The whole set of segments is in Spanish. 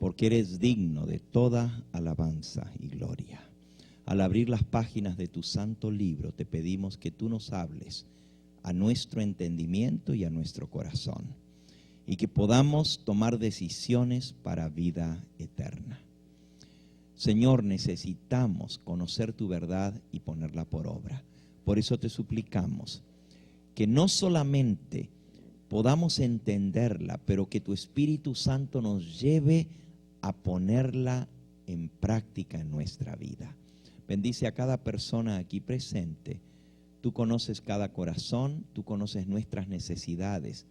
porque eres digno de toda alabanza y gloria. Al abrir las páginas de tu santo libro, te pedimos que tú nos hables a nuestro entendimiento y a nuestro corazón, y que podamos tomar decisiones para vida eterna. Señor, necesitamos conocer tu verdad y ponerla por obra. Por eso te suplicamos que no solamente podamos entenderla, pero que tu Espíritu Santo nos lleve a ponerla en práctica en nuestra vida. Bendice a cada persona aquí presente. Tú conoces cada corazón, tú conoces nuestras necesidades.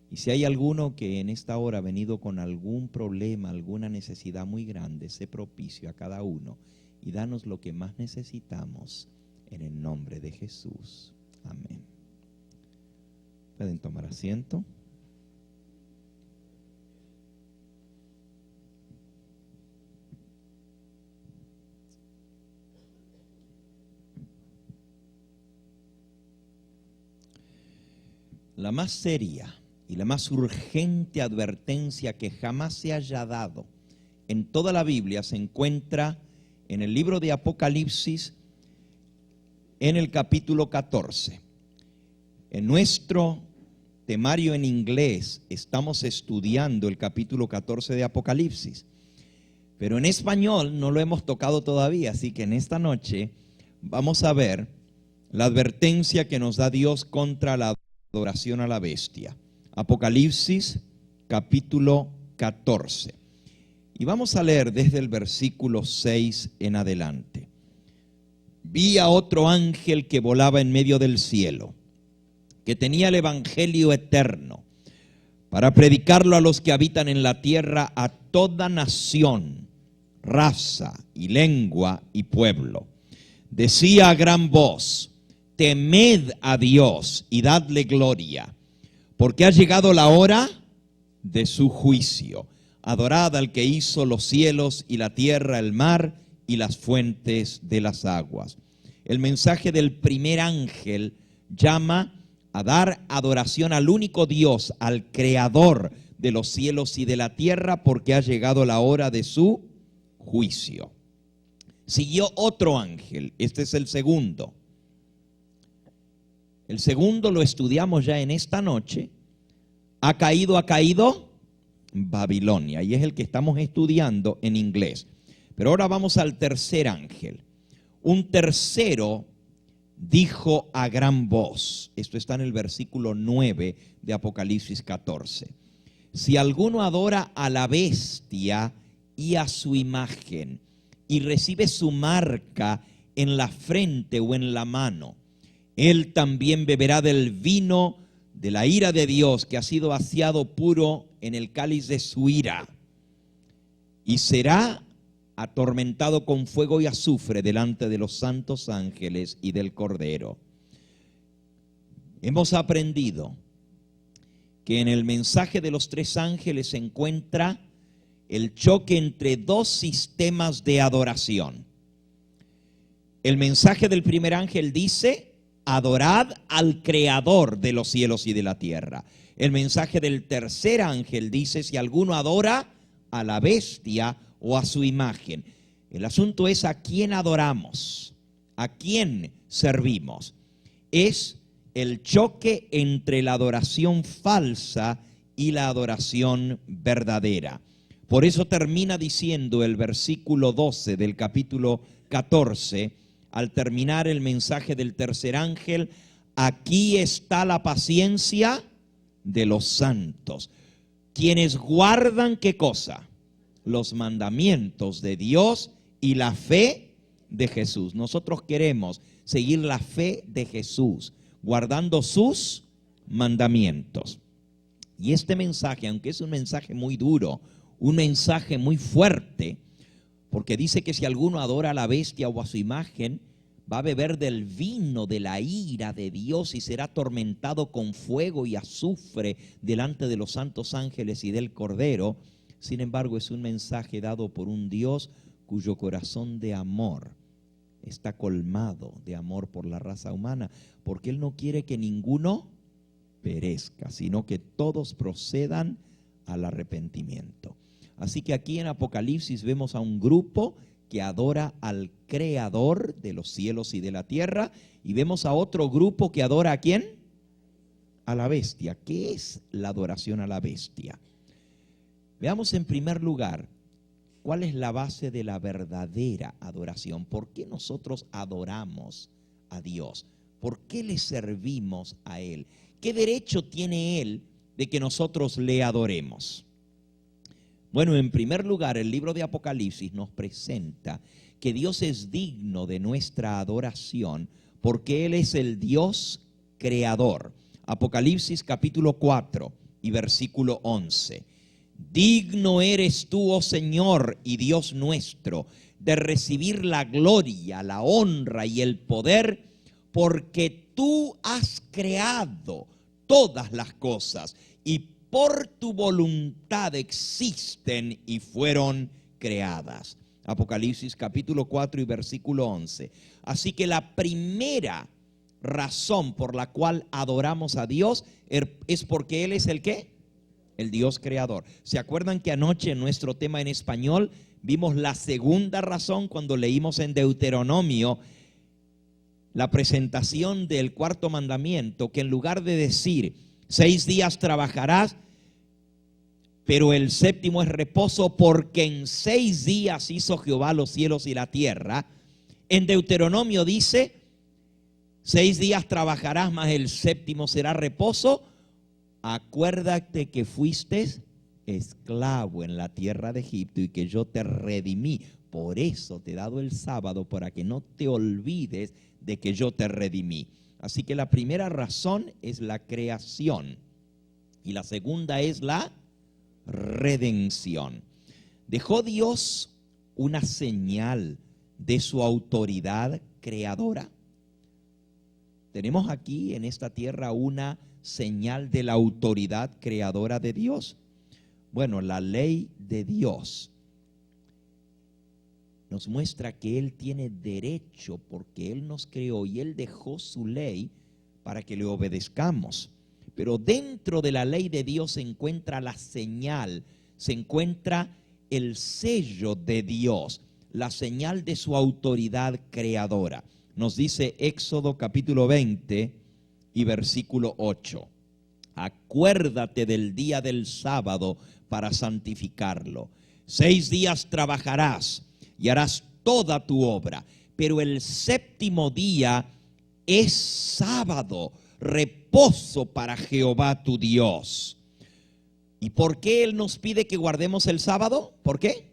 Y si hay alguno que en esta hora ha venido con algún problema, alguna necesidad muy grande, sé propicio a cada uno y danos lo que más necesitamos en el nombre de Jesús. Amén. Pueden tomar asiento. La más seria y la más urgente advertencia que jamás se haya dado en toda la Biblia se encuentra en el libro de Apocalipsis, en el capítulo 14. En nuestro temario en inglés estamos estudiando el capítulo 14 de Apocalipsis, pero en español no lo hemos tocado todavía, así que en esta noche vamos a ver la advertencia que nos da Dios contra la adoración a la bestia. Apocalipsis capítulo 14. Y vamos a leer desde el versículo 6 en adelante. Vi a otro ángel que volaba en medio del cielo, que tenía el evangelio eterno, para predicarlo a los que habitan en la tierra, a toda nación, raza y lengua y pueblo. Decía a gran voz: temed a Dios y dadle gloria, porque ha llegado la hora de su juicio. Adorad al que hizo los cielos y la tierra, el mar y las fuentes de las aguas. El mensaje del primer ángel llama a dar adoración al único Dios, al creador de los cielos y de la tierra, porque ha llegado la hora de su juicio. Siguió otro ángel, este es el segundo. El segundo lo estudiamos ya en esta noche. Ha caído Babilonia, y es el que estamos estudiando en inglés. Pero ahora vamos al tercer ángel. Un tercero dijo a gran voz, esto está en el versículo 9 de Apocalipsis 14: si alguno adora a la bestia y a su imagen, y recibe su marca en la frente o en la mano, él también beberá del vino de la ira de Dios, que ha sido vaciado puro en el cáliz de su ira, y será atormentado con fuego y azufre delante de los santos ángeles y del Cordero. Hemos aprendido que en el mensaje de los tres ángeles se encuentra el choque entre dos sistemas de adoración. El mensaje del primer ángel dice: adorad al creador de los cielos y de la tierra. El mensaje del tercer ángel dice: si alguno adora a la bestia o a su imagen. El asunto es a quién adoramos, a quién servimos. Es el choque entre la adoración falsa y la adoración verdadera. Por eso termina diciendo el versículo 12 del capítulo 14, al terminar el mensaje del tercer ángel: aquí está la paciencia de los santos, quienes guardan, ¿qué cosa? Los mandamientos de Dios y la fe de Jesús. Nosotros queremos seguir la fe de Jesús, guardando sus mandamientos. Y este mensaje, aunque es un mensaje muy duro, un mensaje muy fuerte, porque dice que si alguno adora a la bestia o a su imagen, va a beber del vino de la ira de Dios y será atormentado con fuego y azufre delante de los santos ángeles y del Cordero. Sin embargo, es un mensaje dado por un Dios cuyo corazón de amor está colmado de amor por la raza humana, porque Él no quiere que ninguno perezca, sino que todos procedan al arrepentimiento. Así que aquí en Apocalipsis vemos a un grupo que adora al Creador de los cielos y de la tierra, y vemos a otro grupo que adora ¿a quién? A la bestia. ¿Qué es la adoración a la bestia? Veamos en primer lugar cuál es la base de la verdadera adoración. ¿Por qué nosotros adoramos a Dios? ¿Por qué le servimos a Él? ¿Qué derecho tiene Él de que nosotros le adoremos? Bueno, en primer lugar, el libro de Apocalipsis nos presenta que Dios es digno de nuestra adoración porque Él es el Dios creador. Apocalipsis capítulo 4 y versículo 11. Digno eres tú, oh Señor y Dios nuestro, de recibir la gloria, la honra y el poder, porque tú has creado todas las cosas y por tu voluntad existen y fueron creadas. Apocalipsis capítulo 4 y versículo 11. Así que la primera razón por la cual adoramos a Dios es porque Él es el ¿qué? El Dios creador. ¿Se acuerdan que anoche en nuestro tema en español vimos la segunda razón cuando leímos en Deuteronomio la presentación del cuarto mandamiento? Que en lugar de decir 6 días trabajarás, pero el séptimo es reposo, porque en 6 días hizo Jehová los cielos y la tierra. En Deuteronomio dice 6 días trabajarás, mas el séptimo será reposo. Acuérdate que fuiste esclavo en la tierra de Egipto y que yo te redimí. Por eso te he dado el sábado, para que no te olvides de que yo te redimí. Así que la primera razón es la creación y la segunda es la redención. ¿Dejó Dios una señal de su autoridad creadora? Tenemos aquí en esta tierra una señal de la autoridad creadora de Dios. Bueno, la ley de Dios nos muestra que Él tiene derecho, porque Él nos creó y Él dejó su ley para que le obedezcamos. Pero dentro de la ley de Dios se encuentra la señal, se encuentra el sello de Dios, la señal de su autoridad creadora. Nos dice Éxodo capítulo 20 y versículo 8. Acuérdate del día del sábado para santificarlo. 6 días trabajarás y harás toda tu obra, pero el séptimo día es sábado, reposo para Jehová tu Dios. ¿Y por qué Él nos pide que guardemos el sábado? ¿Por qué?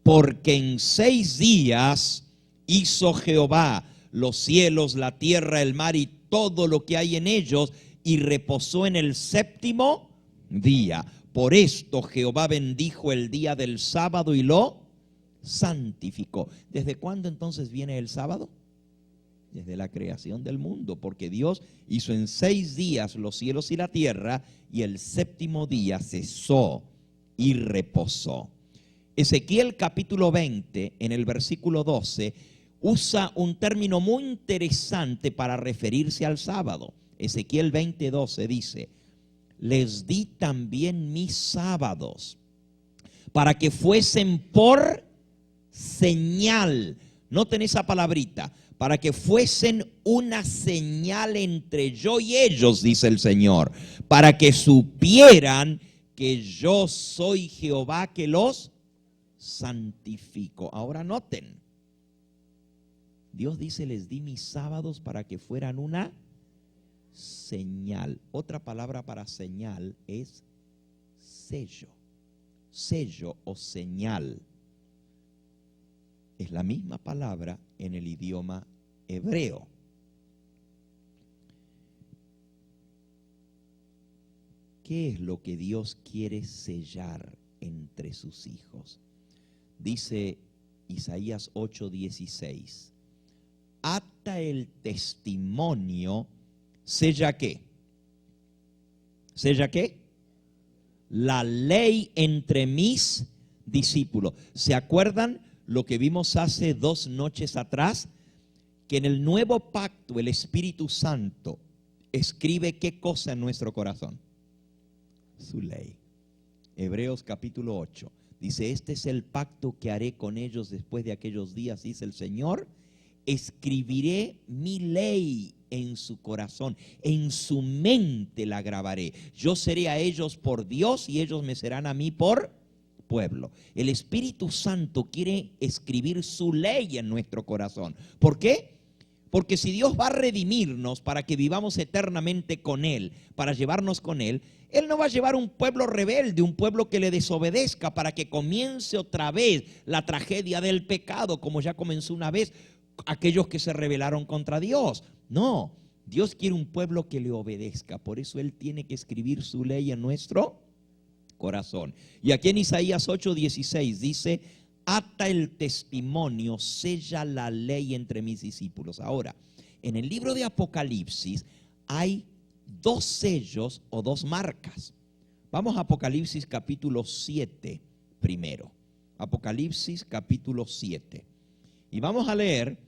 Porque en 6 días hizo Jehová los cielos, la tierra, el mar y todo lo que hay en ellos, y reposó en el séptimo día. Por esto Jehová bendijo el día del sábado y lo santificó. ¿Desde cuándo entonces viene el sábado? Desde la creación del mundo, porque Dios hizo en 6 días los cielos y la tierra, y el séptimo día cesó y reposó. Ezequiel capítulo 20, en el versículo 12, usa un término muy interesante para referirse al sábado. Ezequiel 20:12 dice: les di también mis sábados para que fuesen por señal. Noten esa palabrita: para que fuesen una señal entre yo y ellos, dice el Señor, para que supieran que yo soy Jehová que los santifico. Ahora noten, Dios dice: les di mis sábados para que fueran una señal. Otra palabra para señal es sello. Sello o señal es la misma palabra en el idioma hebreo. ¿Qué es lo que Dios quiere sellar entre sus hijos? Dice Isaías 8:16: ata el testimonio, ¿sella qué? ¿Sella qué? La ley entre mis discípulos. ¿Se acuerdan lo que vimos hace 2 noches atrás? Que en el nuevo pacto el Espíritu Santo escribe ¿qué cosa en nuestro corazón? Su ley. Hebreos capítulo 8. Dice, este es el pacto que haré con ellos después de aquellos días, dice el Señor. Escribiré mi ley en su corazón, en su mente la grabaré. Yo seré a ellos por Dios y ellos me serán a mí por pueblo. El Espíritu Santo quiere escribir su ley en nuestro corazón. ¿Por qué? Porque si Dios va a redimirnos para que vivamos eternamente con Él, para llevarnos con Él, Él no va a llevar un pueblo rebelde, un pueblo que le desobedezca para que comience otra vez la tragedia del pecado, como ya comenzó una vez aquellos que se rebelaron contra Dios. No, Dios quiere un pueblo que le obedezca. Por eso Él tiene que escribir su ley en nuestro corazón. Y aquí en Isaías 8:16 dice, ata el testimonio, sella la ley entre mis discípulos. Ahora, en el libro de Apocalipsis hay dos sellos o dos marcas. Vamos a Apocalipsis capítulo 7 primero. Apocalipsis capítulo 7. Y vamos a leer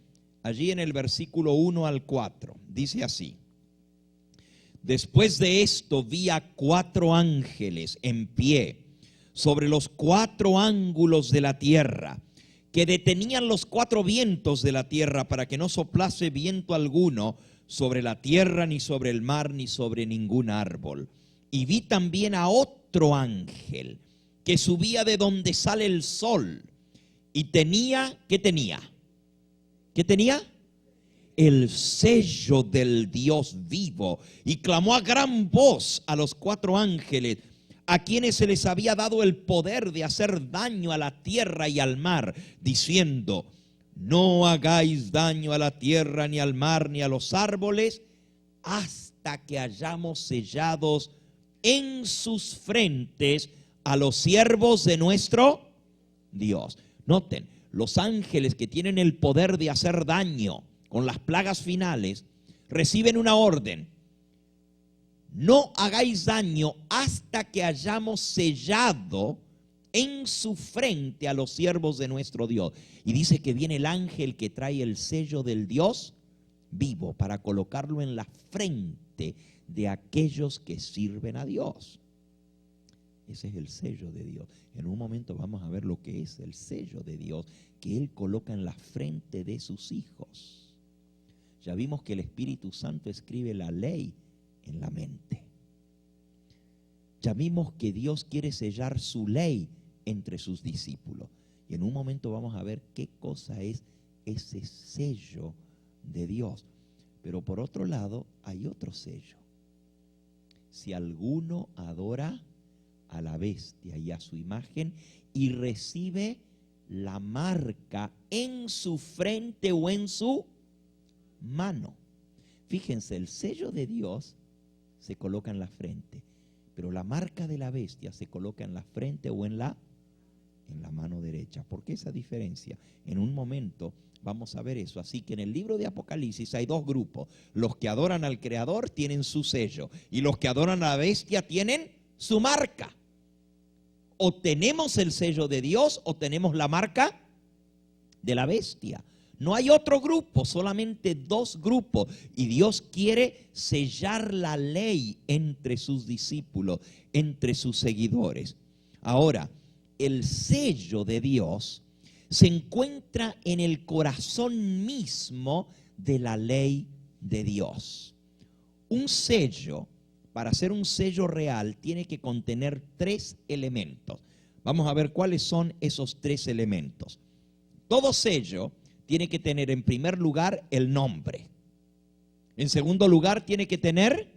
allí en el versículo 1 al 4. Dice así. Después de esto vi a 4 ángeles en pie sobre los 4 ángulos de la tierra, que detenían los 4 vientos de la tierra para que no soplase viento alguno sobre la tierra, ni sobre el mar, ni sobre ningún árbol. Y vi también a otro ángel que subía de donde sale el sol y tenía, ¿qué tenía? ¿Qué tenía? El sello del Dios vivo, y clamó a gran voz a los 4 ángeles, a quienes se les había dado el poder de hacer daño a la tierra y al mar, diciendo, no hagáis daño a la tierra, ni al mar, ni a los árboles, hasta que hayamos sellados en sus frentes a los siervos de nuestro Dios. Noten, los ángeles que tienen el poder de hacer daño con las plagas finales, reciben una orden. No hagáis daño hasta que hayamos sellado en su frente a los siervos de nuestro Dios. Y dice que viene el ángel que trae el sello del Dios vivo para colocarlo en la frente de aquellos que sirven a Dios. Ese es el sello de Dios. En un momento vamos a ver lo que es el sello de Dios que Él coloca en la frente de sus hijos. Ya vimos que el Espíritu Santo escribe la ley en la mente. Ya vimos que Dios quiere sellar su ley entre sus discípulos. Y en un momento vamos a ver qué cosa es ese sello de Dios. Pero por otro lado, hay otro sello. Si alguno adora a la bestia y a su imagen y recibe la marca en su frente o en su mano. Fíjense, el sello de Dios se coloca en la frente, pero la marca de la bestia se coloca en la frente o en la mano derecha. ¿Por qué esa diferencia? En un momento vamos a ver eso. Así que en el libro de Apocalipsis hay 2 grupos. Los que adoran al Creador tienen su sello, y los que adoran a la bestia tienen su marca. O tenemos el sello de Dios o tenemos la marca de la bestia. No hay otro grupo, solamente 2 grupos. Y Dios quiere sellar la ley entre sus discípulos, entre sus seguidores. Ahora, el sello de Dios se encuentra en el corazón mismo de la ley de Dios. Un sello, para ser un sello real, tiene que contener 3 elementos. Vamos a ver cuáles son esos 3 elementos. Todo sello tiene que tener en primer lugar el nombre. En segundo lugar tiene que tener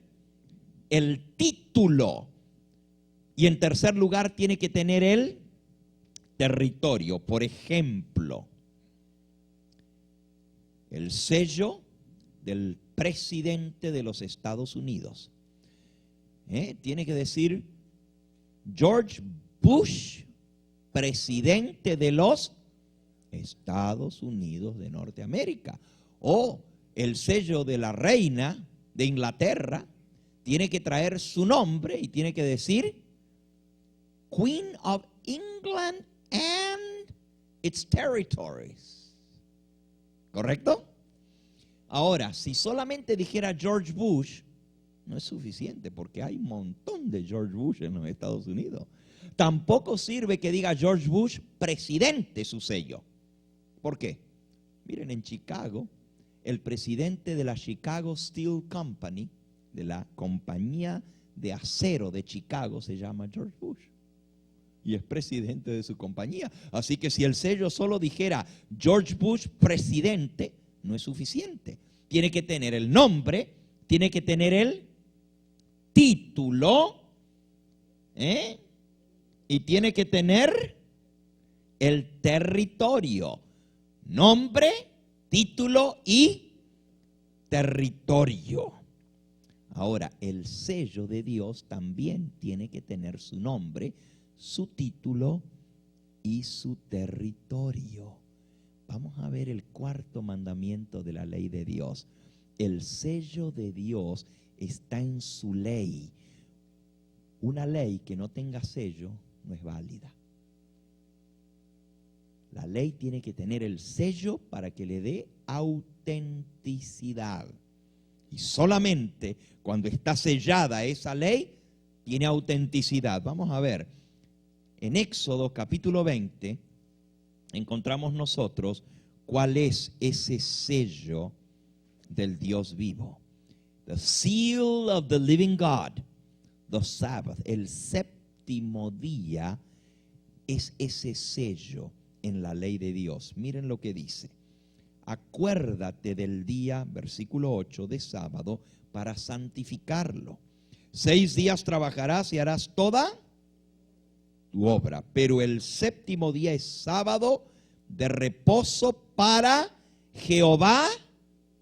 el título. Y en tercer lugar tiene que tener el territorio. Por ejemplo, el sello del presidente de los Estados Unidos. Tiene que decir George Bush, presidente de los Estados Unidos de Norteamérica. O el sello de la reina de Inglaterra tiene que traer su nombre y tiene que decir Queen of England and its territories. ¿Correcto? Ahora, si solamente dijera George Bush, no es suficiente porque hay un montón de George Bush en los Estados Unidos. Tampoco sirve que diga George Bush, presidente, su sello. ¿Por qué? Miren, en Chicago, el presidente de la Chicago Steel Company, de la compañía de acero de Chicago, se llama George Bush. Y es presidente de su compañía. Así que si el sello solo dijera George Bush, presidente, no es suficiente. Tiene que tener el nombre, tiene que tener el título, y tiene que tener el territorio. Nombre, título y territorio. Ahora, el sello de Dios también tiene que tener su nombre, su título y su territorio. Vamos a ver el cuarto mandamiento de la ley de Dios. El sello de Dios está en su ley. Una ley que no tenga sello no es válida. La ley tiene que tener el sello para que le dé autenticidad. Y solamente cuando está sellada esa ley, tiene autenticidad. Vamos a ver, en Éxodo capítulo 20, encontramos nosotros cuál es ese sello del Dios vivo. The seal of the living God, the Sabbath, el séptimo día es ese sello en la ley de Dios. Miren lo que dice. Acuérdate del día, versículo 8, de sábado, para santificarlo. 6 días trabajarás y harás toda tu obra, pero el séptimo día es sábado de reposo para Jehová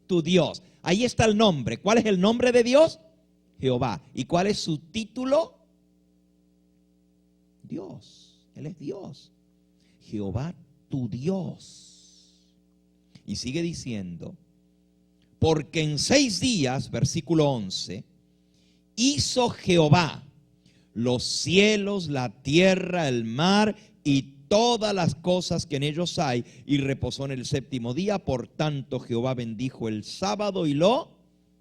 tu Dios. Ahí está el nombre. ¿Cuál es el nombre de Dios? Jehová. ¿Y cuál es su título? Dios. Él es Dios. Jehová tu Dios. Y sigue diciendo, porque en 6 días, versículo 11, hizo Jehová los cielos, la tierra, el mar y todas las cosas que en ellos hay, y reposó en el séptimo día. Por tanto, Jehová bendijo el sábado y lo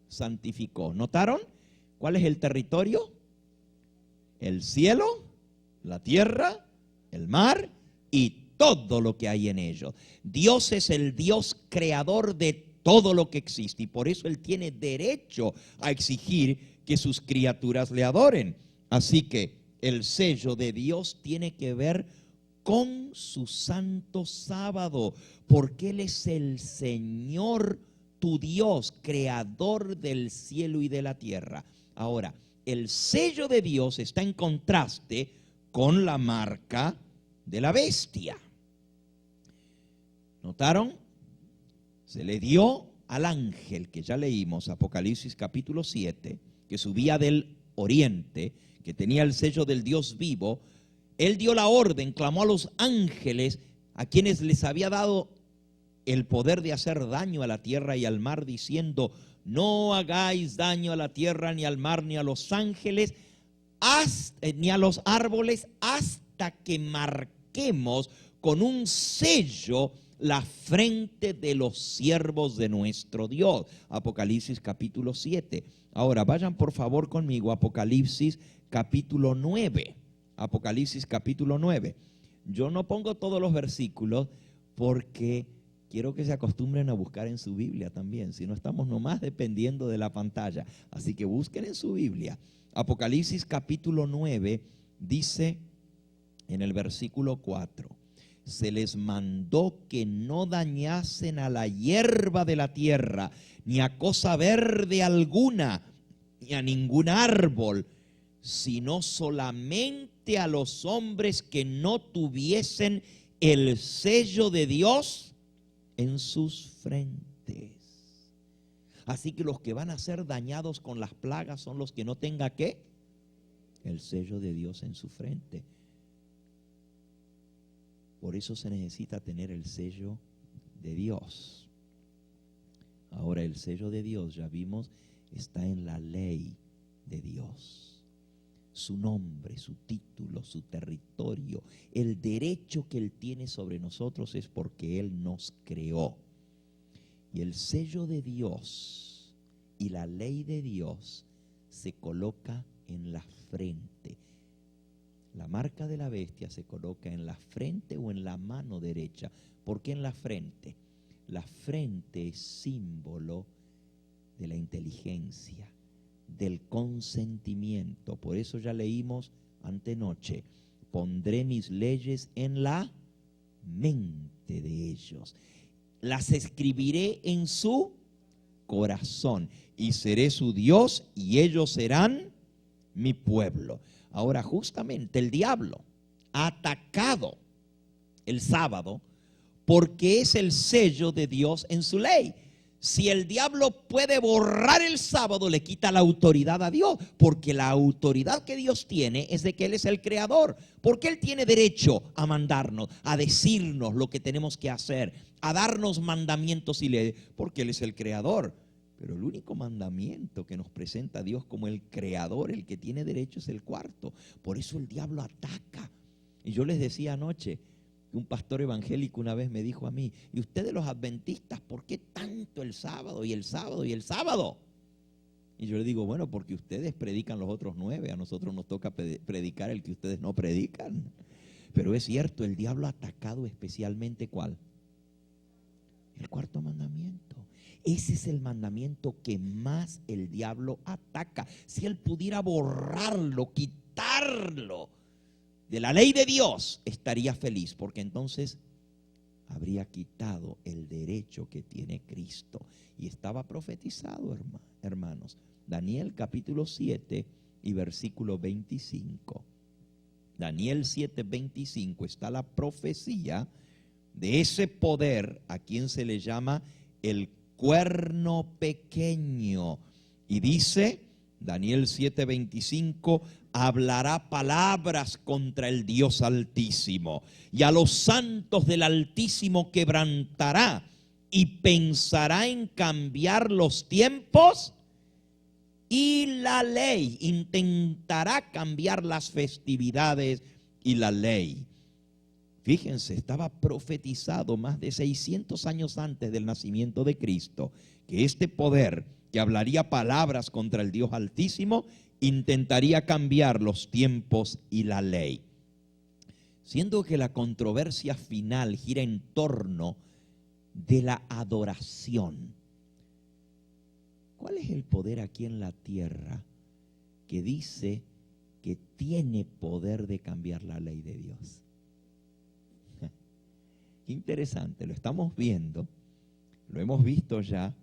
santificó. ¿Notaron? ¿Cuál es el territorio? El cielo, la tierra, el mar y todo lo que hay en ellos. Dios es el Dios creador de todo lo que existe, y por eso Él tiene derecho a exigir que sus criaturas le adoren. Así que el sello de Dios tiene que ver con su santo sábado, porque Él es el Señor tu Dios, creador del cielo y de la tierra. Ahora, el sello de Dios está en contraste con la marca de la bestia. ¿Notaron? Se le dio al ángel, que ya leímos, Apocalipsis capítulo 7, que subía del oriente, que tenía el sello del Dios vivo. Él dio la orden, clamó a los ángeles, a quienes les había dado el poder de hacer daño a la tierra y al mar, diciendo, no hagáis daño a la tierra, ni al mar, ni a los ángeles, ni a los árboles, hasta que marquemos con un sello la frente de los siervos de nuestro Dios. Apocalipsis capítulo 7. Ahora vayan por favor conmigo a Apocalipsis capítulo 9. Apocalipsis capítulo 9. Yo no pongo todos los versículos porque quiero que se acostumbren a buscar en su Biblia también, si no estamos nomás dependiendo de la pantalla. Así que busquen en su Biblia. Apocalipsis capítulo 9 dice en el versículo 4: se les mandó que no dañasen a la hierba de la tierra, ni a cosa verde alguna, ni a ningún árbol, sino solamente a los hombres que no tuviesen el sello de Dios en sus frentes. Así que los que van a ser dañados con las plagas son los que no tengan ¿qué? El sello de Dios en su frente. Por eso se necesita tener el sello de Dios. Ahora, el sello de Dios, ya vimos, está en la ley de Dios. Su nombre, su título, su territorio, el derecho que Él tiene sobre nosotros es porque Él nos creó. Y el sello de Dios y la ley de Dios se coloca en la frente. La marca de la bestia se coloca en la frente o en la mano derecha. ¿Por qué en la frente? La frente es símbolo de la inteligencia, del consentimiento. Por eso ya leímos antenoche: pondré mis leyes en la mente de ellos, las escribiré en su corazón, y seré su Dios y ellos serán mi pueblo. Ahora, justamente el diablo ha atacado el sábado porque es el sello de Dios en su ley. Si el diablo puede borrar el sábado, le quita la autoridad a Dios, porque la autoridad que Dios tiene es de que Él es el creador, porque Él tiene derecho a mandarnos, a decirnos lo que tenemos que hacer, a darnos mandamientos y leyes, porque Él es el creador. Pero el único mandamiento que nos presenta Dios como el creador, el que tiene derecho, es el cuarto. Por eso el diablo ataca. Y yo les decía anoche, un pastor evangélico una vez me dijo a mí: ¿y ustedes los adventistas por qué tanto el sábado y el sábado y el sábado? Y yo le digo: bueno, porque ustedes predican los otros 9, a nosotros nos toca predicar el que ustedes no predican. Pero es cierto, el diablo ha atacado especialmente ¿cuál? El cuarto mandamiento. Ese es el mandamiento que más el diablo ataca. Si él pudiera borrarlo, quitarlo de la ley de Dios, estaría feliz, porque entonces habría quitado el derecho que tiene Cristo. Y estaba profetizado, hermanos. Daniel capítulo 7 y versículo 25. Daniel 7, 25 está la profecía de ese poder a quien se le llama el cuerno pequeño. Y dice Daniel 7:25: hablará palabras contra el Dios Altísimo, y a los santos del Altísimo quebrantará, y pensará en cambiar los tiempos y la ley. Intentará cambiar las festividades y la ley. Fíjense, estaba profetizado más de 600 años antes del nacimiento de Cristo que este poder, que hablaría palabras contra el Dios Altísimo, intentaría cambiar los tiempos y la ley. Siendo que la controversia final gira en torno de la adoración. ¿Cuál es el poder aquí en la tierra que dice que tiene poder de cambiar la ley de Dios? Interesante, lo estamos viendo, lo hemos visto ya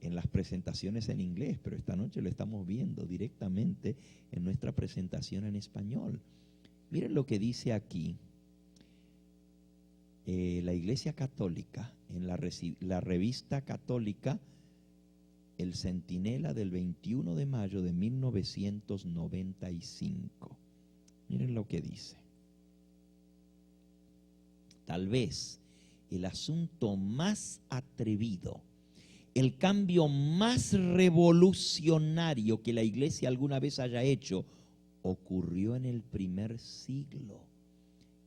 en las presentaciones en inglés, pero esta noche lo estamos viendo directamente en nuestra presentación en español. Miren lo que dice aquí la Iglesia Católica, en la revista católica El Centinela del 21 de mayo de 1995. Miren lo que dice. Tal vez el asunto más atrevido, el cambio más revolucionario que la iglesia alguna vez haya hecho, ocurrió en el primer siglo.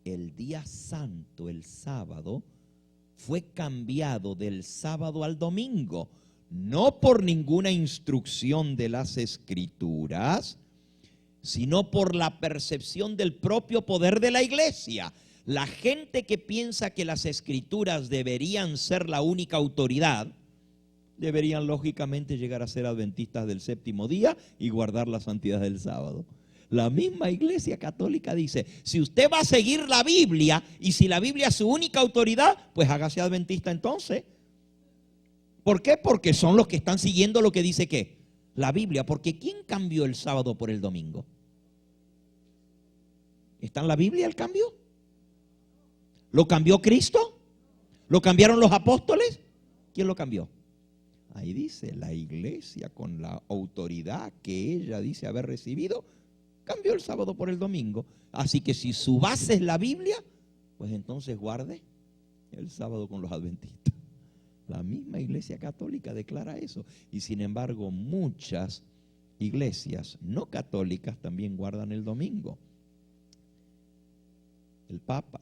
El día santo, el sábado, fue cambiado del sábado al domingo, no por ninguna instrucción de las Escrituras, sino por la percepción del propio poder de la iglesia. La gente que piensa que las Escrituras deberían ser la única autoridad, deberían lógicamente llegar a ser adventistas del séptimo día y guardar la santidad del sábado. La misma Iglesia Católica dice: si usted va a seguir la Biblia, y si la Biblia es su única autoridad, pues hágase adventista entonces. ¿Por qué? Porque son los que están siguiendo lo que dice ¿qué? La Biblia. Porque ¿quién cambió el sábado por el domingo? ¿Está en la Biblia el cambio? ¿Lo cambió Cristo? ¿Lo cambiaron los apóstoles? ¿Quién lo cambió? Ahí dice, la iglesia, con la autoridad que ella dice haber recibido, cambió el sábado por el domingo. Así que si su base es la Biblia, pues entonces guarde el sábado con los adventistas. La misma Iglesia Católica declara eso. Y sin embargo, muchas iglesias no católicas también guardan el domingo. El Papa,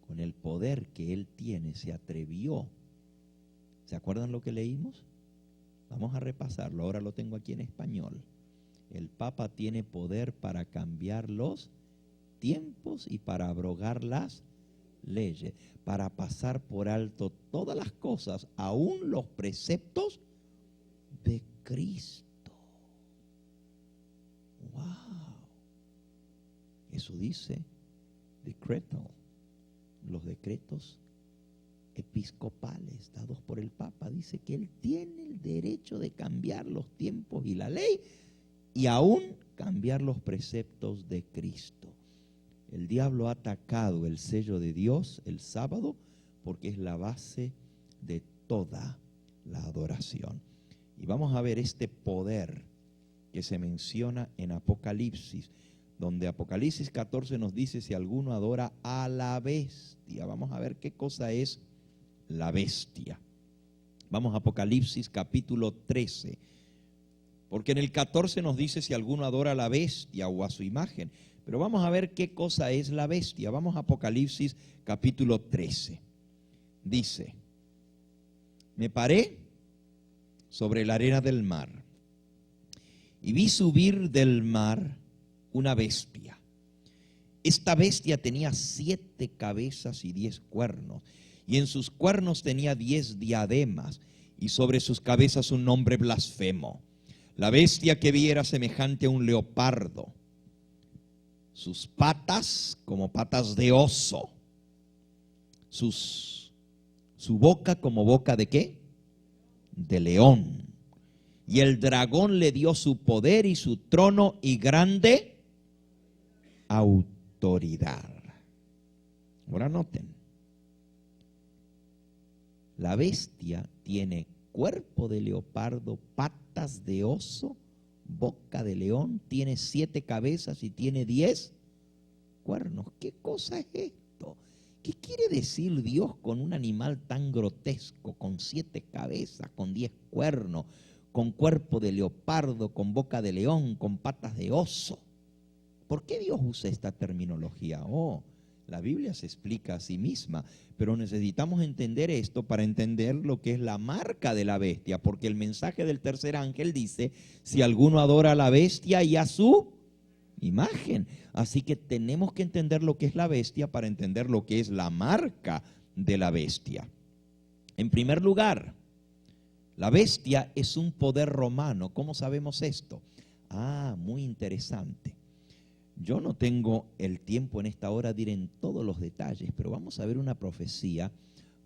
con el poder que él tiene, se atrevió. ¿Se acuerdan lo que leímos? Vamos a repasarlo, ahora lo tengo aquí en español. El Papa tiene poder para cambiar los tiempos y para abrogar las leyes, para pasar por alto todas las cosas, aún los preceptos de Cristo. Wow. Eso dice decreto, los decretos episcopales dados por el Papa. Dice que él tiene el derecho de cambiar los tiempos y la ley y aún cambiar los preceptos de Cristo. El diablo ha atacado el sello de Dios el sábado porque es la base de toda la adoración. Y vamos a ver este poder que se menciona en Apocalipsis, donde Apocalipsis 14 nos dice si alguno adora a la bestia. Vamos a ver qué cosa es la bestia. Vamos a Apocalipsis capítulo 13, porque en el 14 nos dice si alguno adora a la bestia o a su imagen, pero vamos a ver qué cosa es la bestia. Vamos a Apocalipsis capítulo 13. Dice: me paré sobre la arena del mar y vi subir del mar una bestia. Esta bestia tenía 7 cabezas y 10 cuernos, y en sus cuernos tenía 10 diademas, y sobre sus cabezas un nombre blasfemo. La bestia que vi era semejante a un leopardo, sus patas como patas de oso, su boca como boca ¿de qué? De león. Y el dragón le dio su poder y su trono y grande autoridad. Ahora noten, la bestia tiene cuerpo de leopardo, patas de oso, boca de león, tiene 7 cabezas y tiene 10 cuernos. ¿Qué cosa es esto? ¿Qué quiere decir Dios con un animal tan grotesco, con 7 cabezas, con 10 cuernos, con cuerpo de leopardo, con boca de león, con patas de oso? ¿Por qué Dios usa esta terminología? La Biblia se explica a sí misma, pero necesitamos entender esto para entender lo que es la marca de la bestia, porque el mensaje del tercer ángel dice, si alguno adora a la bestia y a su imagen. Así que tenemos que entender lo que es la bestia para entender lo que es la marca de la bestia. En primer lugar, la bestia es un poder romano. ¿Cómo sabemos esto? Muy interesante. Yo no tengo el tiempo en esta hora de ir en todos los detalles, pero vamos a ver una profecía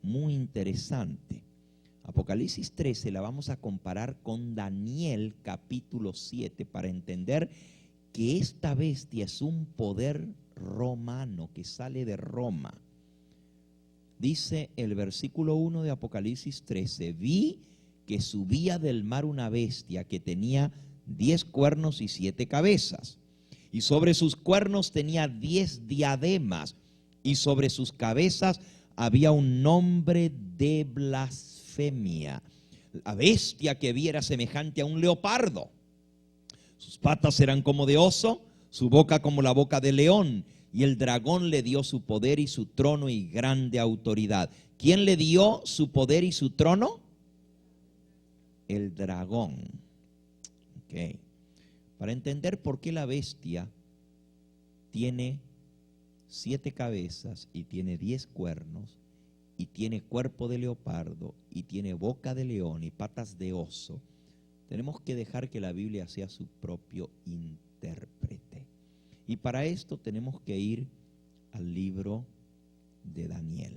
muy interesante. Apocalipsis 13 la vamos a comparar con Daniel capítulo 7 para entender que esta bestia es un poder romano que sale de Roma. Dice el versículo 1 de Apocalipsis 13, vi que subía del mar una bestia que tenía 10 cuernos y 7 cabezas. Y sobre sus cuernos tenía 10 diademas, y sobre sus cabezas había un nombre de blasfemia. La bestia que vi era semejante a un leopardo. Sus patas eran como de oso, su boca como la boca de león, y el dragón le dio su poder y su trono y grande autoridad. ¿Quién le dio su poder y su trono? El dragón. Ok. Para entender por qué la bestia tiene 7 cabezas y tiene 10 cuernos y tiene cuerpo de leopardo y tiene boca de león y patas de oso, tenemos que dejar que la Biblia sea su propio intérprete. Y para esto tenemos que ir al libro de Daniel.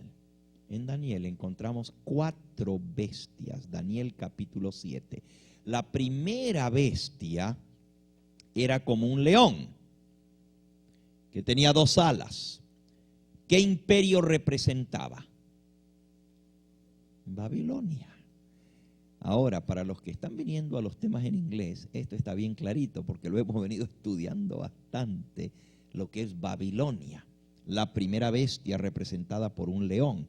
En Daniel encontramos 4 bestias. Daniel capítulo 7. La primera bestia era como un león, que tenía 2 alas. ¿Qué imperio representaba? Babilonia. Ahora, para los que están viniendo a los temas en inglés, esto está bien clarito, porque lo hemos venido estudiando bastante, lo que es Babilonia. La primera bestia representada por un león.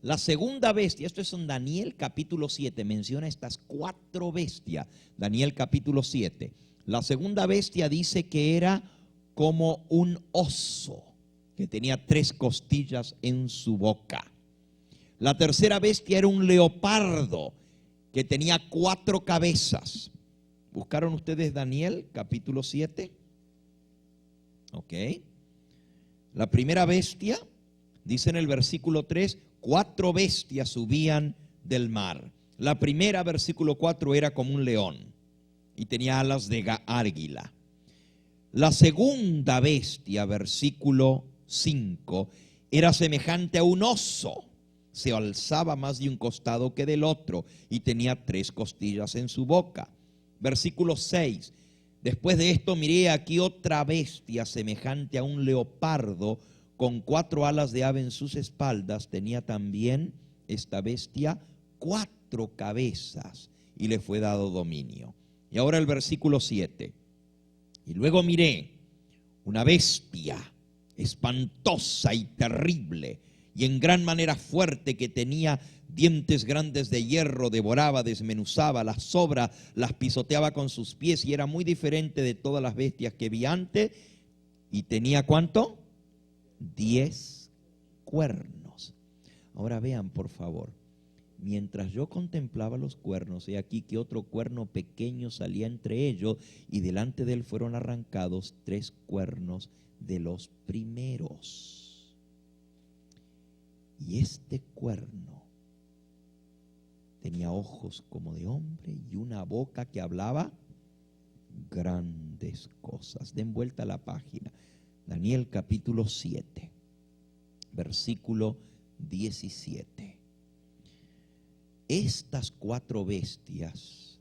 La segunda bestia, esto es en Daniel capítulo 7, menciona estas 4 bestias. Daniel capítulo 7. La segunda bestia dice que era como un oso, que tenía 3 costillas en su boca. La tercera bestia era un leopardo, que tenía 4 cabezas. ¿Buscaron ustedes Daniel capítulo 7? Ok. La primera bestia, dice en el versículo 3, 4 bestias subían del mar. La primera, versículo 4, era como un león y tenía alas de águila. La segunda bestia, versículo 5, era semejante a un oso. Se alzaba más de un costado que del otro y tenía 3 costillas en su boca. Versículo 6. Después de esto miré aquí otra bestia semejante a un leopardo con 4 alas de ave en sus espaldas. Tenía también esta bestia 4 cabezas y le fue dado dominio. Y ahora el versículo 7. Y luego miré una bestia espantosa y terrible y en gran manera fuerte, que tenía dientes grandes de hierro, devoraba, desmenuzaba, las sobras las pisoteaba con sus pies y era muy diferente de todas las bestias que vi antes. Y tenía ¿cuánto? 10 cuernos. Ahora vean, por favor, mientras yo contemplaba los cuernos, he aquí que otro cuerno pequeño salía entre ellos, y delante de él fueron arrancados 3 cuernos de los primeros. Y este cuerno tenía ojos como de hombre y una boca que hablaba grandes cosas. Den vuelta a la página. Daniel capítulo 7, versículo 17. Estas 4 bestias,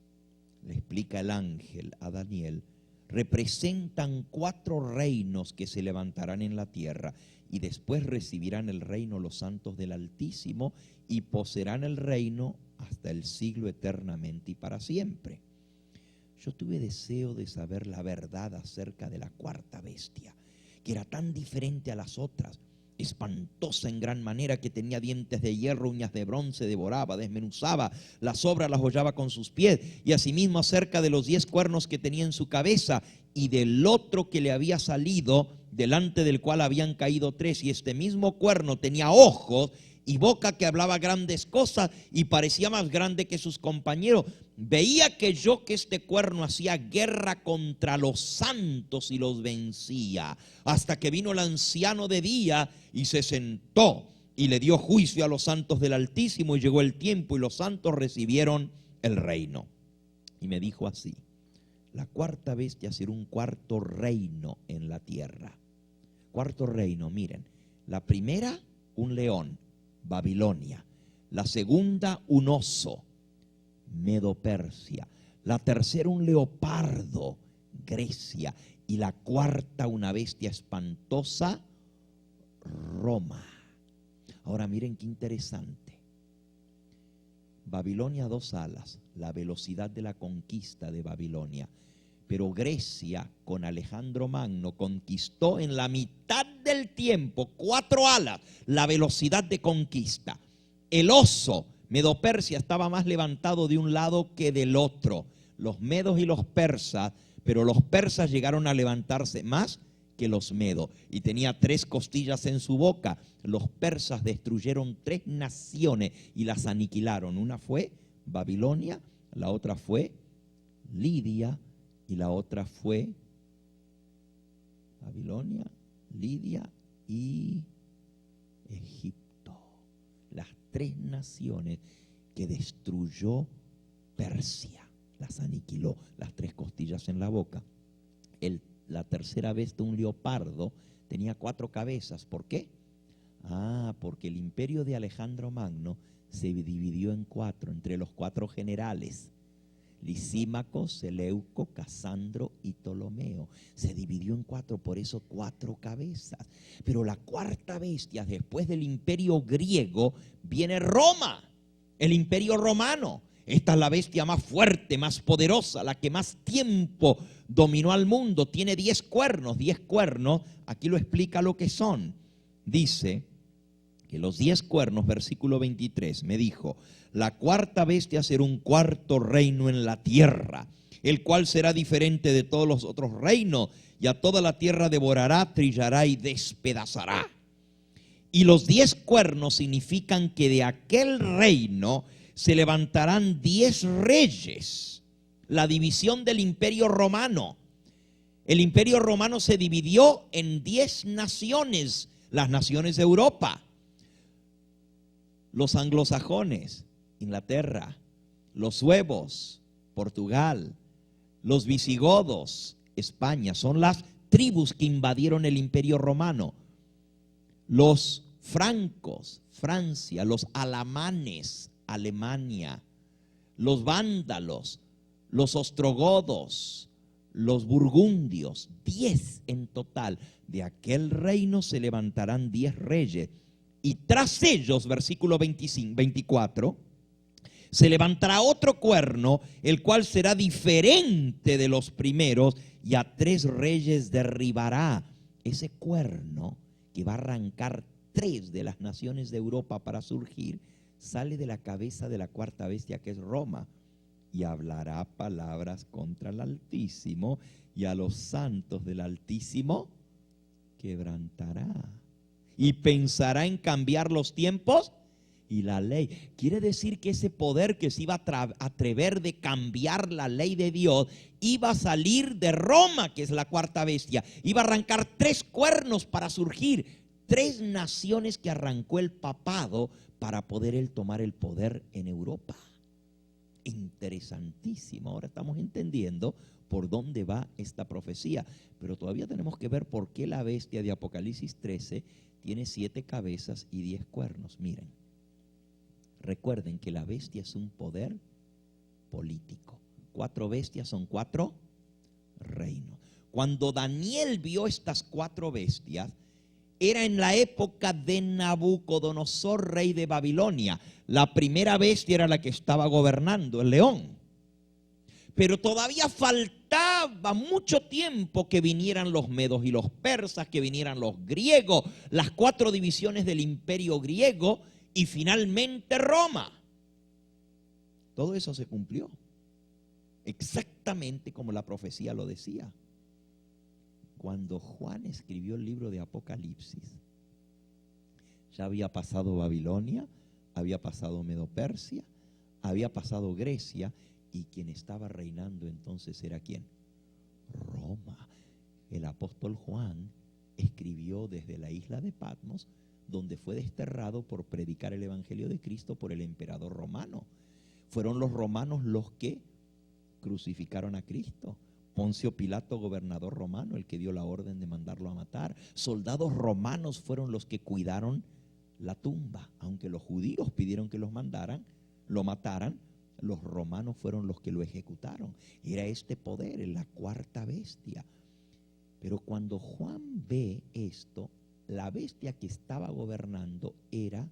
le explica el ángel a Daniel, representan 4 reinos que se levantarán en la tierra, y después recibirán el reino los santos del Altísimo y poseerán el reino hasta el siglo eternamente y para siempre. Yo tuve deseo de saber la verdad acerca de la 4ª bestia, que era tan diferente a las otras, espantosa en gran manera, que tenía dientes de hierro, uñas de bronce, devoraba, desmenuzaba, las sobras las hollaba con sus pies, y asimismo acerca de los 10 cuernos que tenía en su cabeza, y del otro que le había salido, delante del cual habían caído 3, y este mismo cuerno tenía ojos y boca que hablaba grandes cosas y parecía más grande que sus compañeros. Veía que este cuerno hacía guerra contra los santos y los vencía, hasta que vino el anciano de día y se sentó y le dio juicio a los santos del Altísimo, y llegó el tiempo y los santos recibieron el reino. Y me dijo así: la 4ª bestia será un 4.º reino en la tierra. 4.º reino, miren, la primera un león, Babilonia; la segunda un oso, Medo-Persia; la tercera un leopardo, Grecia; y la 4ª una bestia espantosa, Roma. Ahora miren qué interesante. Babilonia 2 alas, la velocidad de la conquista de Babilonia. Pero Grecia con Alejandro Magno conquistó en la mitad del tiempo 4 alas, la velocidad de conquista. El oso, Medo-Persia, estaba más levantado de un lado que del otro. Los medos y los persas, pero los persas llegaron a levantarse más que los medos, y tenía 3 costillas en su boca. Los persas destruyeron 3 naciones y las aniquilaron. Una fue Babilonia, la otra fue Lidia, y la otra fue Babilonia, Lidia y Egipto. Las 3 naciones que destruyó Persia, las aniquiló, las 3 costillas en la boca. La tercera bestia, un leopardo, tenía 4 cabezas. ¿Por qué? Porque el imperio de Alejandro Magno se dividió en 4, entre los 4 generales: Lisímaco, Seleuco, Casandro y Ptolomeo. Se dividió en 4, por eso 4 cabezas. Pero la 4ª bestia, después del imperio griego, viene Roma, el imperio romano. Esta es la bestia más fuerte, más poderosa, la que más tiempo dominó al mundo. Tiene 10 cuernos. 10 cuernos, aquí lo explica lo que son. Dice que los 10 cuernos, versículo 23, me dijo: la 4ª bestia será un 4.º reino en la tierra, el cual será diferente de todos los otros reinos, y a toda la tierra devorará, trillará y despedazará. Y los 10 cuernos significan que de aquel reino se levantarán 10 reyes, la división del imperio romano. El Imperio Romano se dividió en 10 naciones, las naciones de Europa. Los anglosajones, Inglaterra, los suevos, Portugal, los visigodos, España, son las tribus que invadieron el Imperio Romano. Los francos, Francia, los alamanes, Alemania, los vándalos, los ostrogodos, los burgundios, 10 en total. De aquel reino se levantarán 10 reyes. Y tras ellos, versículo 24, se levantará otro cuerno, el cual será diferente de los primeros, y a 3 reyes derribará. Ese cuerno que va a arrancar 3 de las naciones de Europa para surgir, sale de la cabeza de la cuarta bestia, que es Roma, y hablará palabras contra el Altísimo, y a los santos del Altísimo quebrantará, y pensará en cambiar los tiempos y la ley. Quiere decir que ese poder que se iba a atrever de cambiar la ley de Dios iba a salir de Roma, que es la cuarta bestia. Iba a arrancar 3 cuernos para surgir 3 naciones que arrancó el papado para poder él tomar el poder en Europa. Interesantísimo. Ahora estamos entendiendo por dónde va esta profecía, pero todavía tenemos que ver por qué la bestia de Apocalipsis 13 tiene 7 cabezas y 10 cuernos. Miren, recuerden que la bestia es un poder político. 4 bestias son 4 reinos. Cuando Daniel vio estas 4 bestias, era en la época de Nabucodonosor, rey de Babilonia. La primera bestia era la que estaba gobernando, el león. Pero todavía faltaba mucho tiempo que vinieran los medos y los persas, que vinieran los griegos, las 4 divisiones del imperio griego y finalmente Roma. Todo eso se cumplió, exactamente como la profecía lo decía. Cuando Juan escribió el libro de Apocalipsis, ya había pasado Babilonia, había pasado Medo-Persia, había pasado Grecia, y quien estaba reinando entonces era ¿quién? Roma. El apóstol Juan escribió desde la isla de Patmos, donde fue desterrado por predicar el evangelio de Cristo por el emperador romano. Fueron los romanos los que crucificaron a Cristo. Poncio Pilato, gobernador romano, el que dio la orden de mandarlo a matar. Soldados romanos fueron los que cuidaron la tumba. Aunque los judíos pidieron que lo mataran, los romanos fueron los que lo ejecutaron. Era este poder, la cuarta bestia. Pero cuando Juan ve esto, la bestia que estaba gobernando era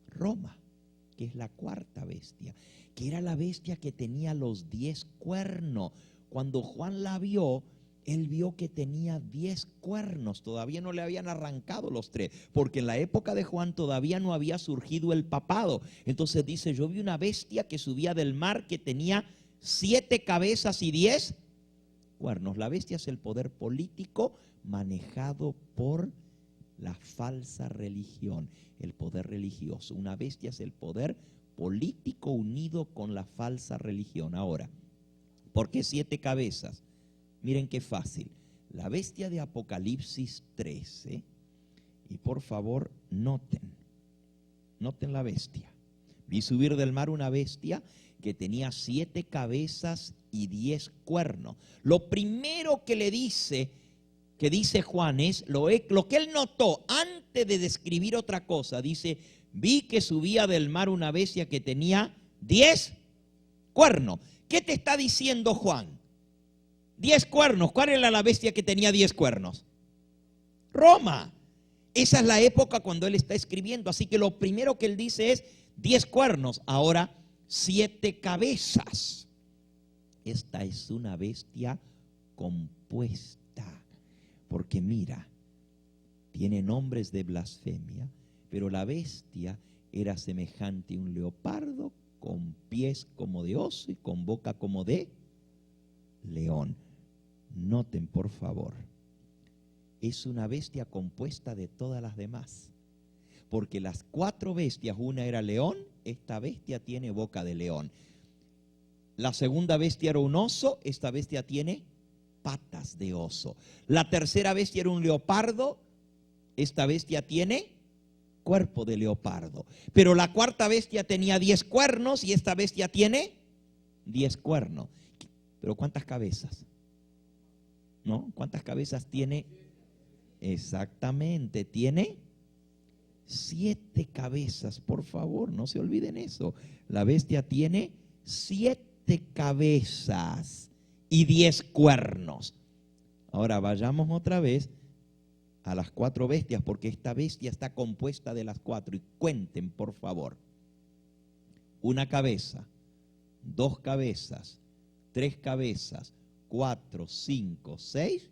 Roma, que es la cuarta bestia, que era la bestia que tenía los 10 cuernos. Cuando Juan la vio, él vio que tenía 10 cuernos. Todavía no le habían arrancado los 3, porque en la época de Juan todavía no había surgido el papado. Entonces dice, yo vi una bestia que subía del mar, que tenía 7 cabezas y 10 cuernos. La bestia es el poder político manejado por la falsa religión, el poder religioso. Una bestia es el poder político unido con la falsa religión. Ahora, ¿por qué 7 cabezas? Miren qué fácil. La bestia de Apocalipsis 13, y por favor noten la bestia. Vi subir del mar una bestia que tenía 7 cabezas y 10 cuernos. Lo primero que dice Juan es lo que él notó antes de describir otra cosa. Dice, vi que subía del mar una bestia que tenía 10 cuernos. ¿Qué te está diciendo Juan? 10 cuernos. ¿Cuál era la bestia que tenía 10 cuernos? Roma. Esa es la época cuando él está escribiendo. Así que lo primero que él dice es 10 cuernos. Ahora 7 cabezas. Esta es una bestia compuesta. Porque mira, tiene nombres de blasfemia, pero la bestia era semejante a un leopardo, con pies como de oso y con boca como de león. Noten, por favor, es una bestia compuesta de todas las demás. Porque las 4 bestias, una era león, esta bestia tiene boca de león. La segunda bestia era un oso, esta bestia tiene patas de oso. La tercera bestia era un leopardo. Esta bestia tiene cuerpo de leopardo. Pero la cuarta bestia tenía 10 cuernos y esta bestia tiene 10 cuernos. Pero ¿cuántas cabezas? ¿No? ¿Cuántas cabezas tiene? Exactamente, tiene 7 cabezas. Por favor, no se olviden eso. La bestia tiene 7 cabezas y 10 cuernos. Ahora vayamos otra vez a las 4 bestias, porque esta bestia está compuesta de las 4. Y cuenten, por favor. 1 cabeza, 2 cabezas, 3 cabezas, 4, 5, 6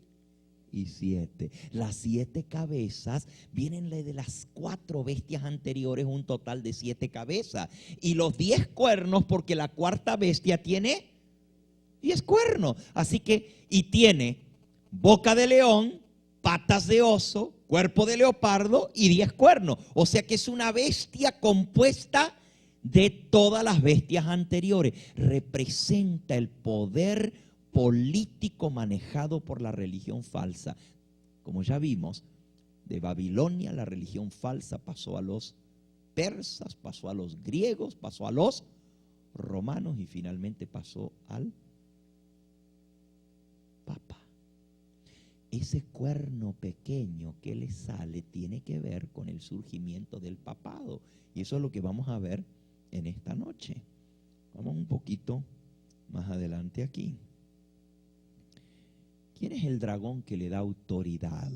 y 7. Las 7 cabezas vienen de las 4 bestias anteriores, un total de 7 cabezas. Y los 10 cuernos, porque la cuarta bestia tiene 10 cuernos. Así que, y tiene boca de león, patas de oso, cuerpo de leopardo y 10 cuernos. O sea que es una bestia compuesta de todas las bestias anteriores. Representa el poder político manejado por la religión falsa. Como ya vimos, de Babilonia la religión falsa pasó a los persas, pasó a los griegos, pasó a los romanos y finalmente pasó al Papa. Ese cuerno pequeño que le sale tiene que ver con el surgimiento del papado. Y eso es lo que vamos a ver en esta noche. Vamos un poquito más adelante aquí. ¿Quién es el dragón que le da autoridad?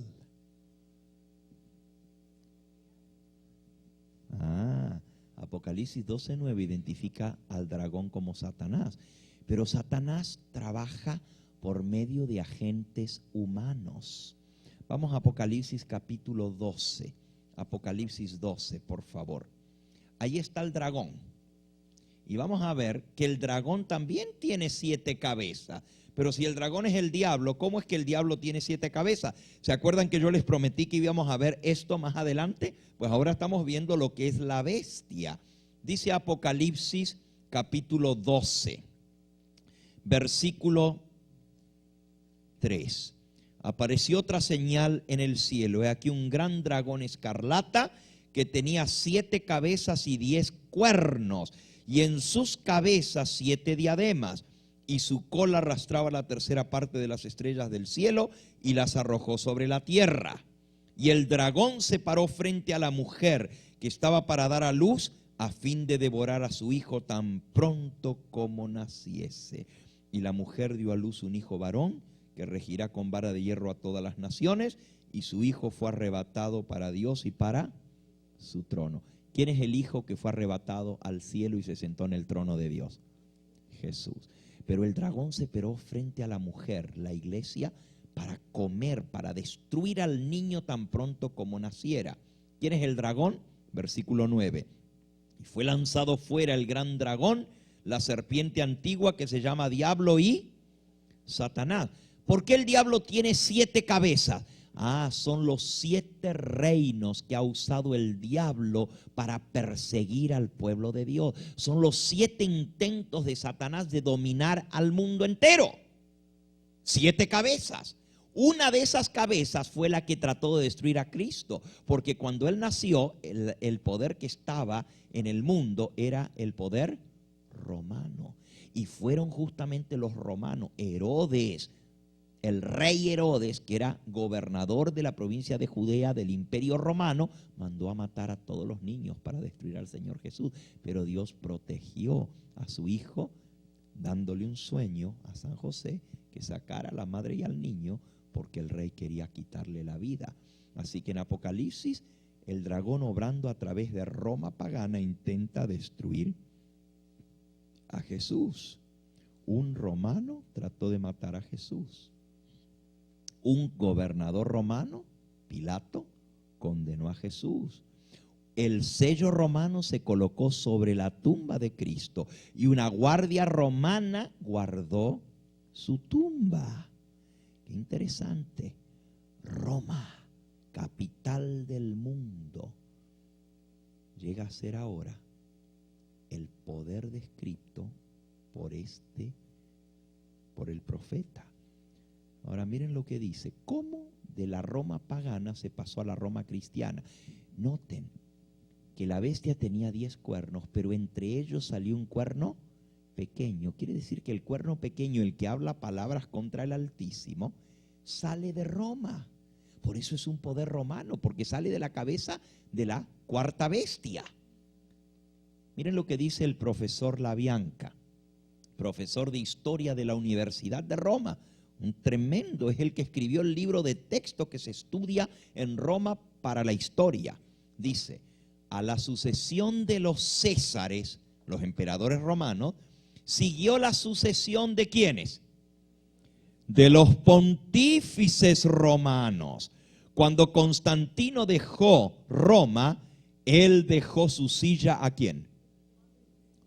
Apocalipsis 12:9 identifica al dragón como Satanás. Pero Satanás trabaja por medio de agentes humanos. Vamos a Apocalipsis capítulo 12. Apocalipsis 12, por favor. Ahí está el dragón. Y vamos a ver que el dragón también tiene 7 cabezas. Pero si el dragón es el diablo, ¿cómo es que el diablo tiene 7 cabezas? ¿Se acuerdan que yo les prometí que íbamos a ver esto más adelante? Pues ahora estamos viendo lo que es la bestia. Dice Apocalipsis capítulo 12, versículo 3. Apareció otra señal en el cielo. He aquí un gran dragón escarlata que tenía 7 cabezas y 10 cuernos, y en sus cabezas 7 diademas, y su cola arrastraba la tercera parte de las estrellas del cielo y las arrojó sobre la tierra. Y el dragón se paró frente a la mujer que estaba para dar a luz, a fin de devorar a su hijo tan pronto como naciese. Y la mujer dio a luz un hijo varón, que regirá con vara de hierro a todas las naciones, y su hijo fue arrebatado para Dios y para su trono. ¿Quién es el hijo que fue arrebatado al cielo y se sentó en el trono de Dios? Jesús. Pero el dragón se paró frente a la mujer, la iglesia, para comer, para destruir al niño tan pronto como naciera. ¿Quién es el dragón? Versículo 9. Y fue lanzado fuera el gran dragón, la serpiente antigua que se llama Diablo y Satanás. ¿Por qué el diablo tiene 7 cabezas? Son los 7 reinos que ha usado el diablo para perseguir al pueblo de Dios. Son los 7 intentos de Satanás de dominar al mundo entero. 7 cabezas. Una de esas cabezas fue la que trató de destruir a Cristo, porque cuando Él nació, el poder que estaba en el mundo era el poder romano. Y fueron justamente los romanos, Herodes, el rey Herodes, que era gobernador de la provincia de Judea del Imperio Romano, mandó a matar a todos los niños para destruir al Señor Jesús. Pero Dios protegió a su hijo, dándole un sueño a San José, que sacara a la madre y al niño, porque el rey quería quitarle la vida. Así que en Apocalipsis, el dragón, obrando a través de Roma pagana, intenta destruir a Jesús. Un romano trató de matar a Jesús. Un gobernador romano, Pilato, condenó a Jesús. El sello romano se colocó sobre la tumba de Cristo y una guardia romana guardó su tumba. Qué interesante. Roma, capital del mundo, llega a ser ahora el poder descrito por el profeta. Ahora miren lo que dice. ¿Cómo de la Roma pagana se pasó a la Roma cristiana? Noten que la bestia tenía 10 cuernos, pero entre ellos salió un cuerno pequeño. Quiere decir que el cuerno pequeño, el que habla palabras contra el Altísimo, sale de Roma. Por eso es un poder romano, porque sale de la cabeza de la cuarta bestia. Miren lo que dice el profesor Labianca, profesor de historia de la Universidad de Roma. Un tremendo, es el que escribió el libro de texto que se estudia en Roma para la historia. Dice: a la sucesión de los césares, los emperadores romanos, siguió la sucesión de ¿quiénes? De los pontífices romanos. Cuando Constantino dejó Roma, él dejó su silla ¿a quién?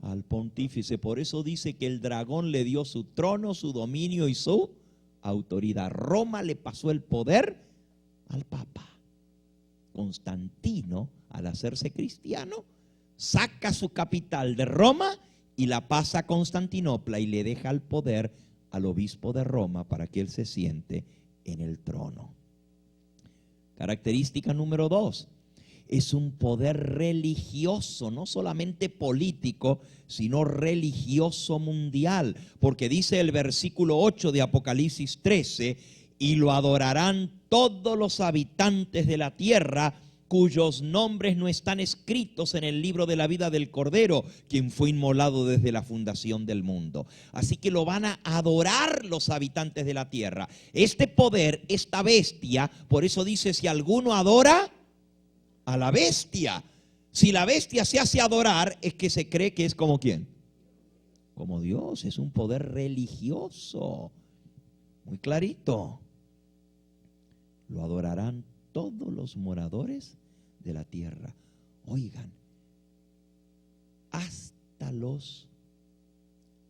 Al pontífice. Por eso dice que el dragón le dio su trono, su dominio y su autoridad. Roma le pasó el poder al Papa. Constantino, al hacerse cristiano, saca su capital de Roma y la pasa a Constantinopla y le deja el poder al obispo de Roma para que él se siente en el trono. Característica número 2. Es un poder religioso, no solamente político, sino religioso mundial. Porque dice el versículo 8 de Apocalipsis 13, y lo adorarán todos los habitantes de la tierra, cuyos nombres no están escritos en el libro de la vida del Cordero, quien fue inmolado desde la fundación del mundo. Así que lo van a adorar los habitantes de la tierra. Este poder, esta bestia, por eso dice, si alguno adora a la bestia, si la bestia se hace adorar, es que se cree que es como ¿quién? Como Dios. Es un poder religioso, muy clarito. Lo adorarán todos los moradores de la tierra. Oigan, hasta los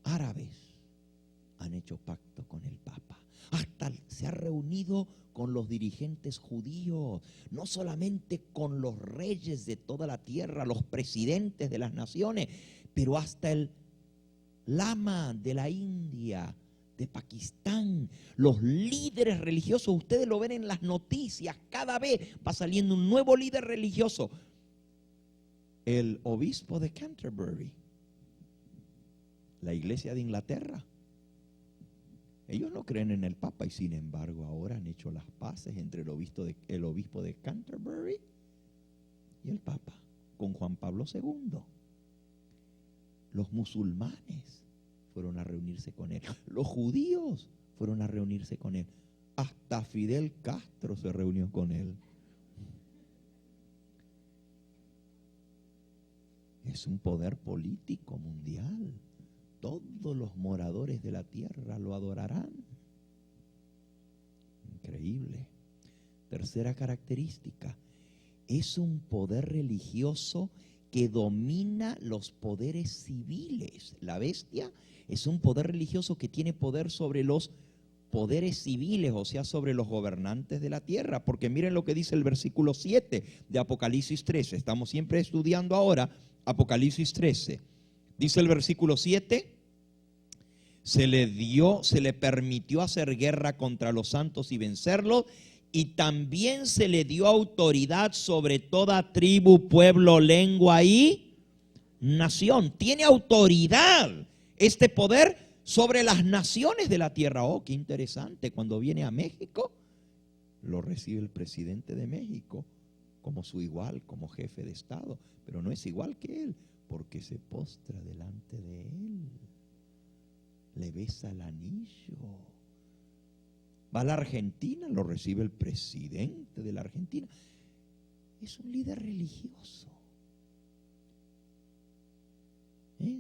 árabes han hecho pacto con el Papa. Hasta se ha reunido con los dirigentes judíos, no solamente con los reyes de toda la tierra, los presidentes de las naciones, pero hasta el lama de la India, de Pakistán, los líderes religiosos. Ustedes lo ven en las noticias, cada vez va saliendo un nuevo líder religioso. El obispo de Canterbury, la iglesia de Inglaterra, ellos no creen en el Papa y sin embargo ahora han hecho las paces entre el obispo de Canterbury y el Papa, con Juan Pablo II. Los musulmanes fueron a reunirse con él. Los judíos fueron a reunirse con él. Hasta Fidel Castro se reunió con él. Es un poder político mundial. Todos los moradores de la tierra lo adorarán. Increíble. Tercera característica. Es un poder religioso que domina los poderes civiles. La bestia es un poder religioso que tiene poder sobre los poderes civiles, o sea, sobre los gobernantes de la tierra. Porque miren lo que dice el versículo 7 de Apocalipsis 13. Estamos siempre estudiando ahora Apocalipsis 13. Dice el versículo 7, se le permitió hacer guerra contra los santos y vencerlos, y también se le dio autoridad sobre toda tribu, pueblo, lengua y nación. Tiene autoridad, este poder, sobre las naciones de la tierra. Oh, qué interesante. Cuando viene a México, lo recibe el presidente de México como su igual, como jefe de Estado. Pero no es igual que él, porque se postra delante de él, le besa el anillo. Va a la Argentina, lo recibe el presidente de la Argentina. Es un líder religioso.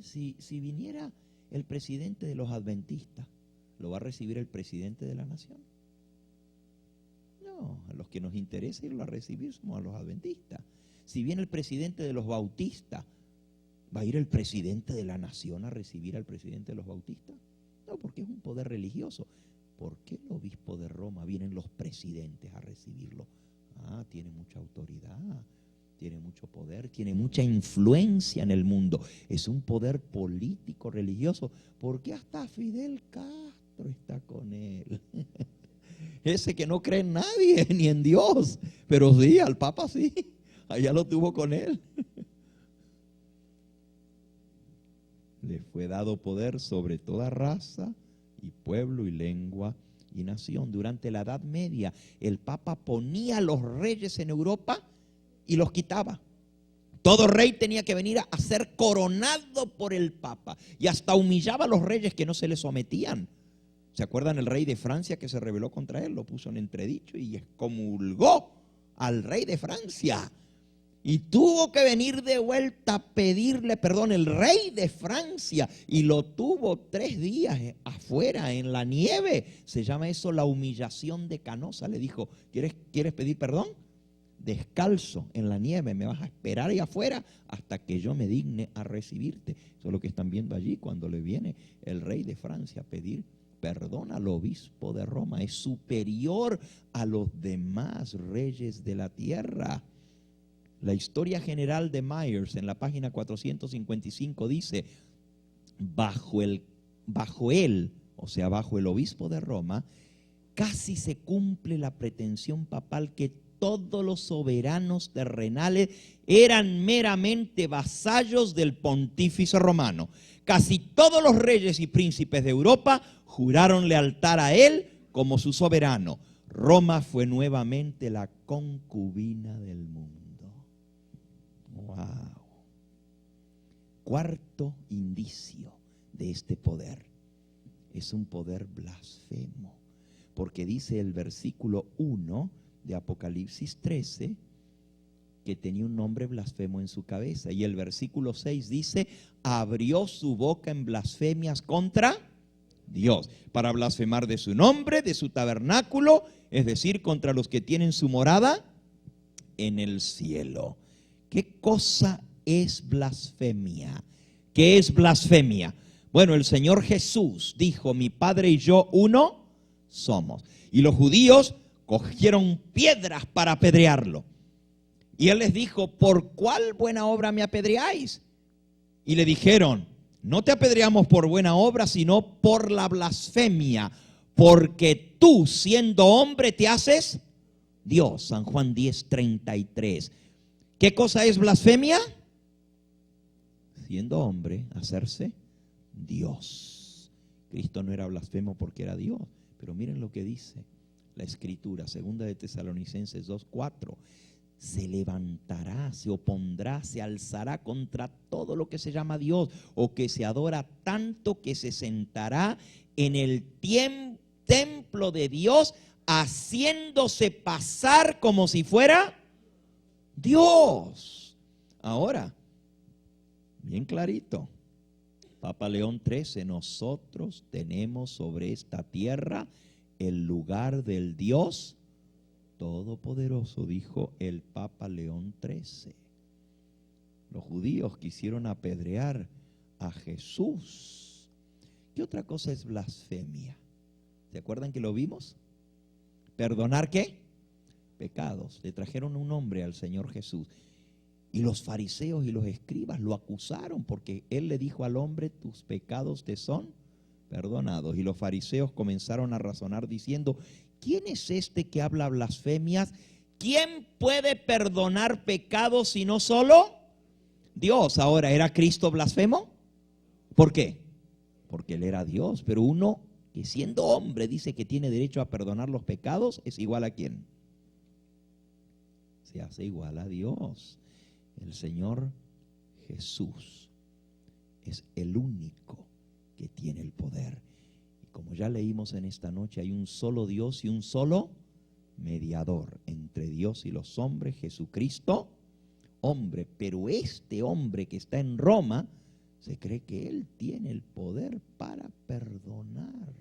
Si viniera el presidente de los adventistas, ¿lo va a recibir el presidente de la nación? No, a los que nos interesa irlo a recibir somos a los adventistas. Si viene el presidente de los bautistas, ¿va a ir el presidente de la nación a recibir al presidente de los bautistas? No, porque es un poder religioso. ¿Por qué el obispo de Roma vienen los presidentes a recibirlo? Ah, tiene mucha autoridad, tiene mucho poder, tiene mucha influencia en el mundo. Es un poder político, religioso. ¿Por qué hasta Fidel Castro está con él? ese que no cree en nadie, ni en Dios. Pero sí, al Papa sí, allá lo tuvo con él. Le fue dado poder sobre toda raza y pueblo y lengua y nación. Durante la Edad Media, el Papa ponía a los reyes en Europa y los quitaba. Todo rey tenía que venir a ser coronado por el Papa, y hasta humillaba a los reyes que no se le sometían. ¿Se acuerdan el rey de Francia que se rebeló contra él? Lo puso en entredicho y excomulgó al rey de Francia. Y tuvo que venir de vuelta a pedirle perdón el rey de Francia, y lo tuvo 3 días afuera en la nieve. Se llama eso la humillación de Canosa. Le dijo, ¿quieres pedir perdón? Descalzo en la nieve, me vas a esperar ahí afuera hasta que yo me digne a recibirte. Eso es lo que están viendo allí cuando le viene el rey de Francia a pedir perdón al obispo de Roma. Es superior a los demás reyes de la tierra. La historia general de Myers en la página 455 dice, bajo él, o sea, bajo el obispo de Roma, casi se cumple la pretensión papal que todos los soberanos terrenales eran meramente vasallos del pontífice romano. Casi todos los reyes y príncipes de Europa juraron lealtad a él como su soberano. Roma fue nuevamente la concubina del mundo. Wow. Cuarto indicio de este poder. Es un poder blasfemo, porque dice el versículo 1 de Apocalipsis 13 que tenía un nombre blasfemo en su cabeza, y el versículo 6 dice, abrió su boca en blasfemias contra Dios, para blasfemar de su nombre, de su tabernáculo, es decir, contra los que tienen su morada en el cielo. ¿Qué cosa es blasfemia? ¿Qué es blasfemia? Bueno, el Señor Jesús dijo, mi Padre y yo uno somos. Y los judíos cogieron piedras para apedrearlo. Y él les dijo, ¿por cuál buena obra me apedreáis? Y le dijeron, no te apedreamos por buena obra, sino por la blasfemia, porque tú, siendo hombre, te haces Dios. San Juan 10:33. ¿Qué cosa es blasfemia? Siendo hombre, hacerse Dios. Cristo no era blasfemo porque era Dios, pero miren lo que dice la Escritura, 2 de Tesalonicenses 2:4. Se levantará, se opondrá, se alzará contra todo lo que se llama Dios o que se adora, tanto que se sentará en el templo de Dios, haciéndose pasar como si fuera Dios. Ahora, bien clarito, Papa León XIII, nosotros tenemos sobre esta tierra el lugar del Dios Todopoderoso, dijo el Papa León XIII. Los judíos quisieron apedrear a Jesús. ¿Qué otra cosa es blasfemia? ¿Se acuerdan que lo vimos? ¿Perdonar qué? Pecados. Le trajeron un hombre al Señor Jesús. Y los fariseos y los escribas lo acusaron porque él le dijo al hombre, tus pecados te son perdonados. Y los fariseos comenzaron a razonar diciendo, ¿quién es este que habla blasfemias? ¿Quién puede perdonar pecados si no solo Dios? Ahora, ¿era Cristo blasfemo? ¿Por qué? Porque él era Dios, pero uno que siendo hombre dice que tiene derecho a perdonar los pecados, ¿es igual a quién? Se hace igual a Dios. El Señor Jesús es el único que tiene el poder. Y como ya leímos en esta noche, hay un solo Dios y un solo mediador entre Dios y los hombres, Jesucristo, hombre. Pero este hombre que está en Roma, se cree que él tiene el poder para perdonar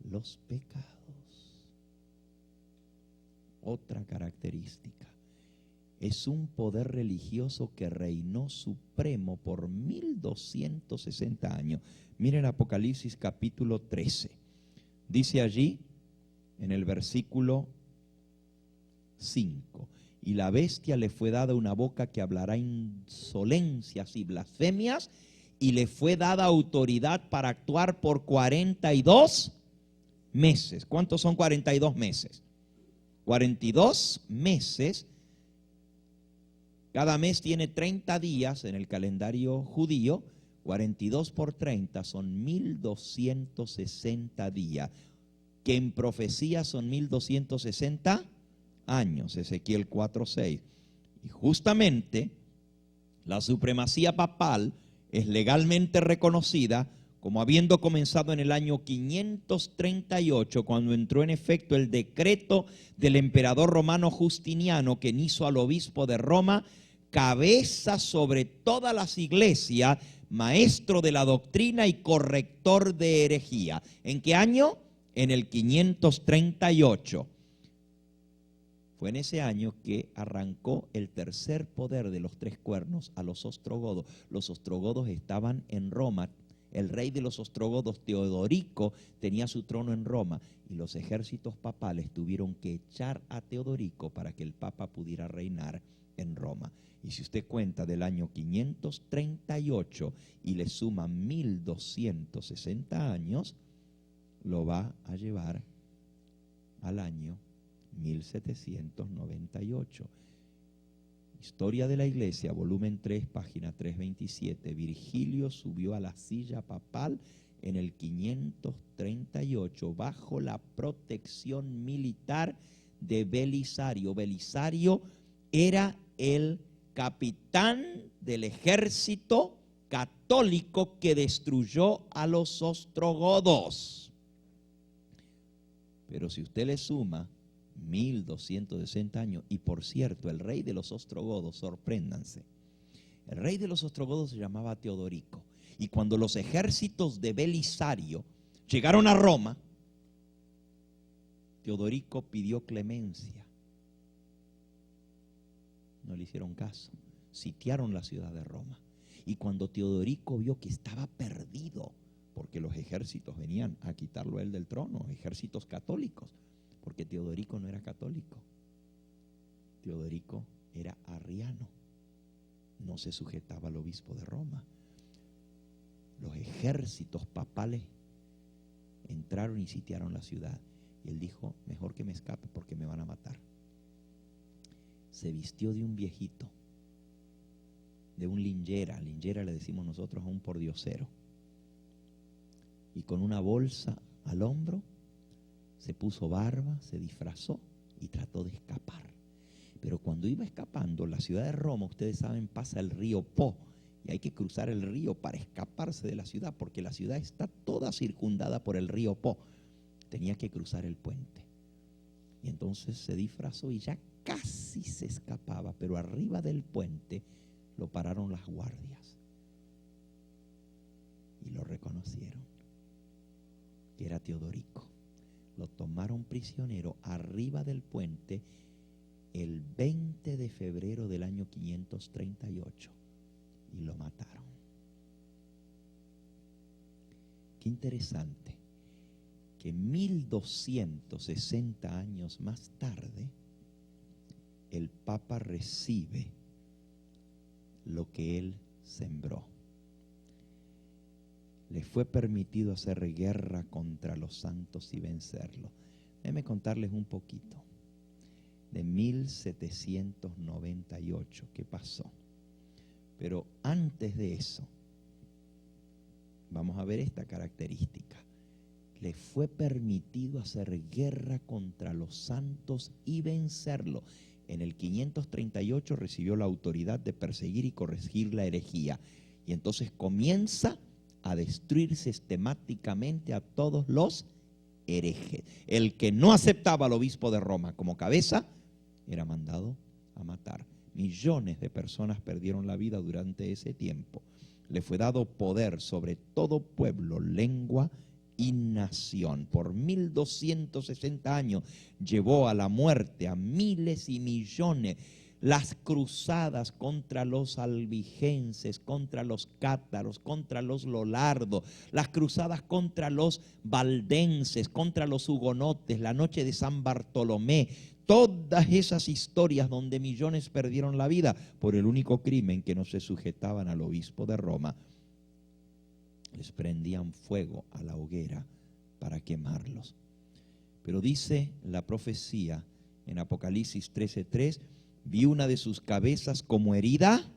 los pecados. Otra característica. Es un poder religioso que reinó supremo por 1260 años. Miren Apocalipsis capítulo 13. Dice allí en el versículo 5. Y la bestia le fue dada una boca que hablará insolencias y blasfemias, y le fue dada autoridad para actuar por 42 meses. ¿Cuántos son 42 meses? 42 meses. Cada mes tiene 30 días en el calendario judío. 42 por 30 son 1260 días, que en profecía son 1260 años, Ezequiel 4:6. Y justamente la supremacía papal es legalmente reconocida como habiendo comenzado en el año 538, cuando entró en efecto el decreto del emperador romano Justiniano, que hizo al obispo de Roma cabeza sobre todas las iglesias, maestro de la doctrina y corrector de herejía. ¿En qué año? En el 538. Fue en ese año que arrancó el tercer poder de los tres cuernos a los ostrogodos. Los ostrogodos estaban en Roma. El rey de los ostrogodos, Teodorico, tenía su trono en Roma, y los ejércitos papales tuvieron que echar a Teodorico para que el papa pudiera reinar en Roma. Y si usted cuenta del año 538 y le suma 1260 años, lo va a llevar al año 1798. Historia de la Iglesia, volumen 3, página 327. Virgilio subió a la silla papal en el 538 bajo la protección militar de Belisario. Belisario era el capitán del ejército católico que destruyó a los ostrogodos. Pero si usted le suma 1260 años, y por cierto, el rey de los ostrogodos, sorpréndanse, el rey de los ostrogodos se llamaba Teodorico, y cuando los ejércitos de Belisario llegaron a Roma, Teodorico pidió clemencia. No le hicieron caso, sitiaron la ciudad de Roma. Y cuando Teodorico vio que estaba perdido, porque los ejércitos venían a quitarlo a él del trono, ejércitos católicos, porque Teodorico no era católico, Teodorico era arriano, no se sujetaba al obispo de Roma. Los ejércitos papales entraron y sitiaron la ciudad, y él dijo: mejor que me escape porque me van a matar. Se vistió de un viejito, de un lingera le decimos nosotros a un pordiosero, y con una bolsa al hombro se puso barba, se disfrazó y trató de escapar. Pero cuando iba escapando, la ciudad de Roma, ustedes saben, pasa el río Po, y hay que cruzar el río para escaparse de la ciudad, porque la ciudad está toda circundada por el río Po. Tenía que cruzar el puente. Y entonces se disfrazó y ya casi se escapaba, pero arriba del puente lo pararon las guardias y lo reconocieron, que era Teodorico. Lo tomaron prisionero arriba del puente el 20 de febrero del año 538 y lo mataron. Qué interesante que 1260 años más tarde el Papa recibe lo que él sembró. Le fue permitido hacer guerra contra los santos y vencerlos. Déjenme contarles un poquito de 1798, qué pasó. Pero antes de eso, vamos a ver esta característica. Le fue permitido hacer guerra contra los santos y vencerlos. En el 538 recibió la autoridad de perseguir y corregir la herejía. Y entonces comienza a destruir sistemáticamente a todos los herejes. El que no aceptaba al obispo de Roma como cabeza era mandado a matar. Millones de personas perdieron la vida durante ese tiempo. Le fue dado poder sobre todo pueblo, lengua y nación. Por 1260 años llevó a la muerte a miles y millones. Las cruzadas contra los albigenses, contra los cátaros, contra los lollardos, las cruzadas contra los valdenses, contra los hugonotes, la noche de San Bartolomé, todas esas historias donde millones perdieron la vida por el único crimen que no se sujetaban al obispo de Roma. Les prendían fuego a la hoguera para quemarlos. Pero dice la profecía en Apocalipsis 13:3, vi una de sus cabezas como herida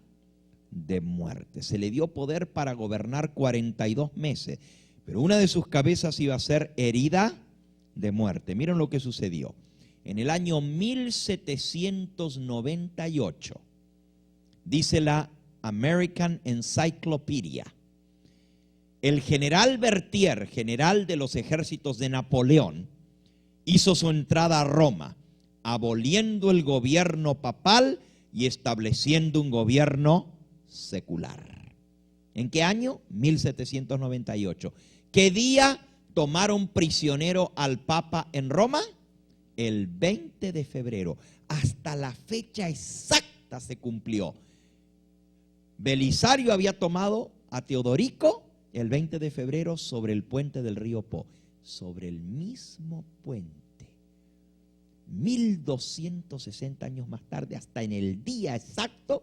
de muerte. Se le dio poder para gobernar 42 meses, pero una de sus cabezas iba a ser herida de muerte. Miren lo que sucedió. En el año 1798, dice la American Encyclopedia, el general Berthier, general de los ejércitos de Napoleón, hizo su entrada a Roma, aboliendo el gobierno papal y estableciendo un gobierno secular. ¿En qué año? 1798. ¿Qué día tomaron prisionero al Papa en Roma? El 20 de febrero. Hasta la fecha exacta se cumplió. Belisario había tomado a Teodorico el 20 de febrero sobre el puente del río Po. Sobre el mismo puente. 1260 años más tarde, hasta en el día exacto,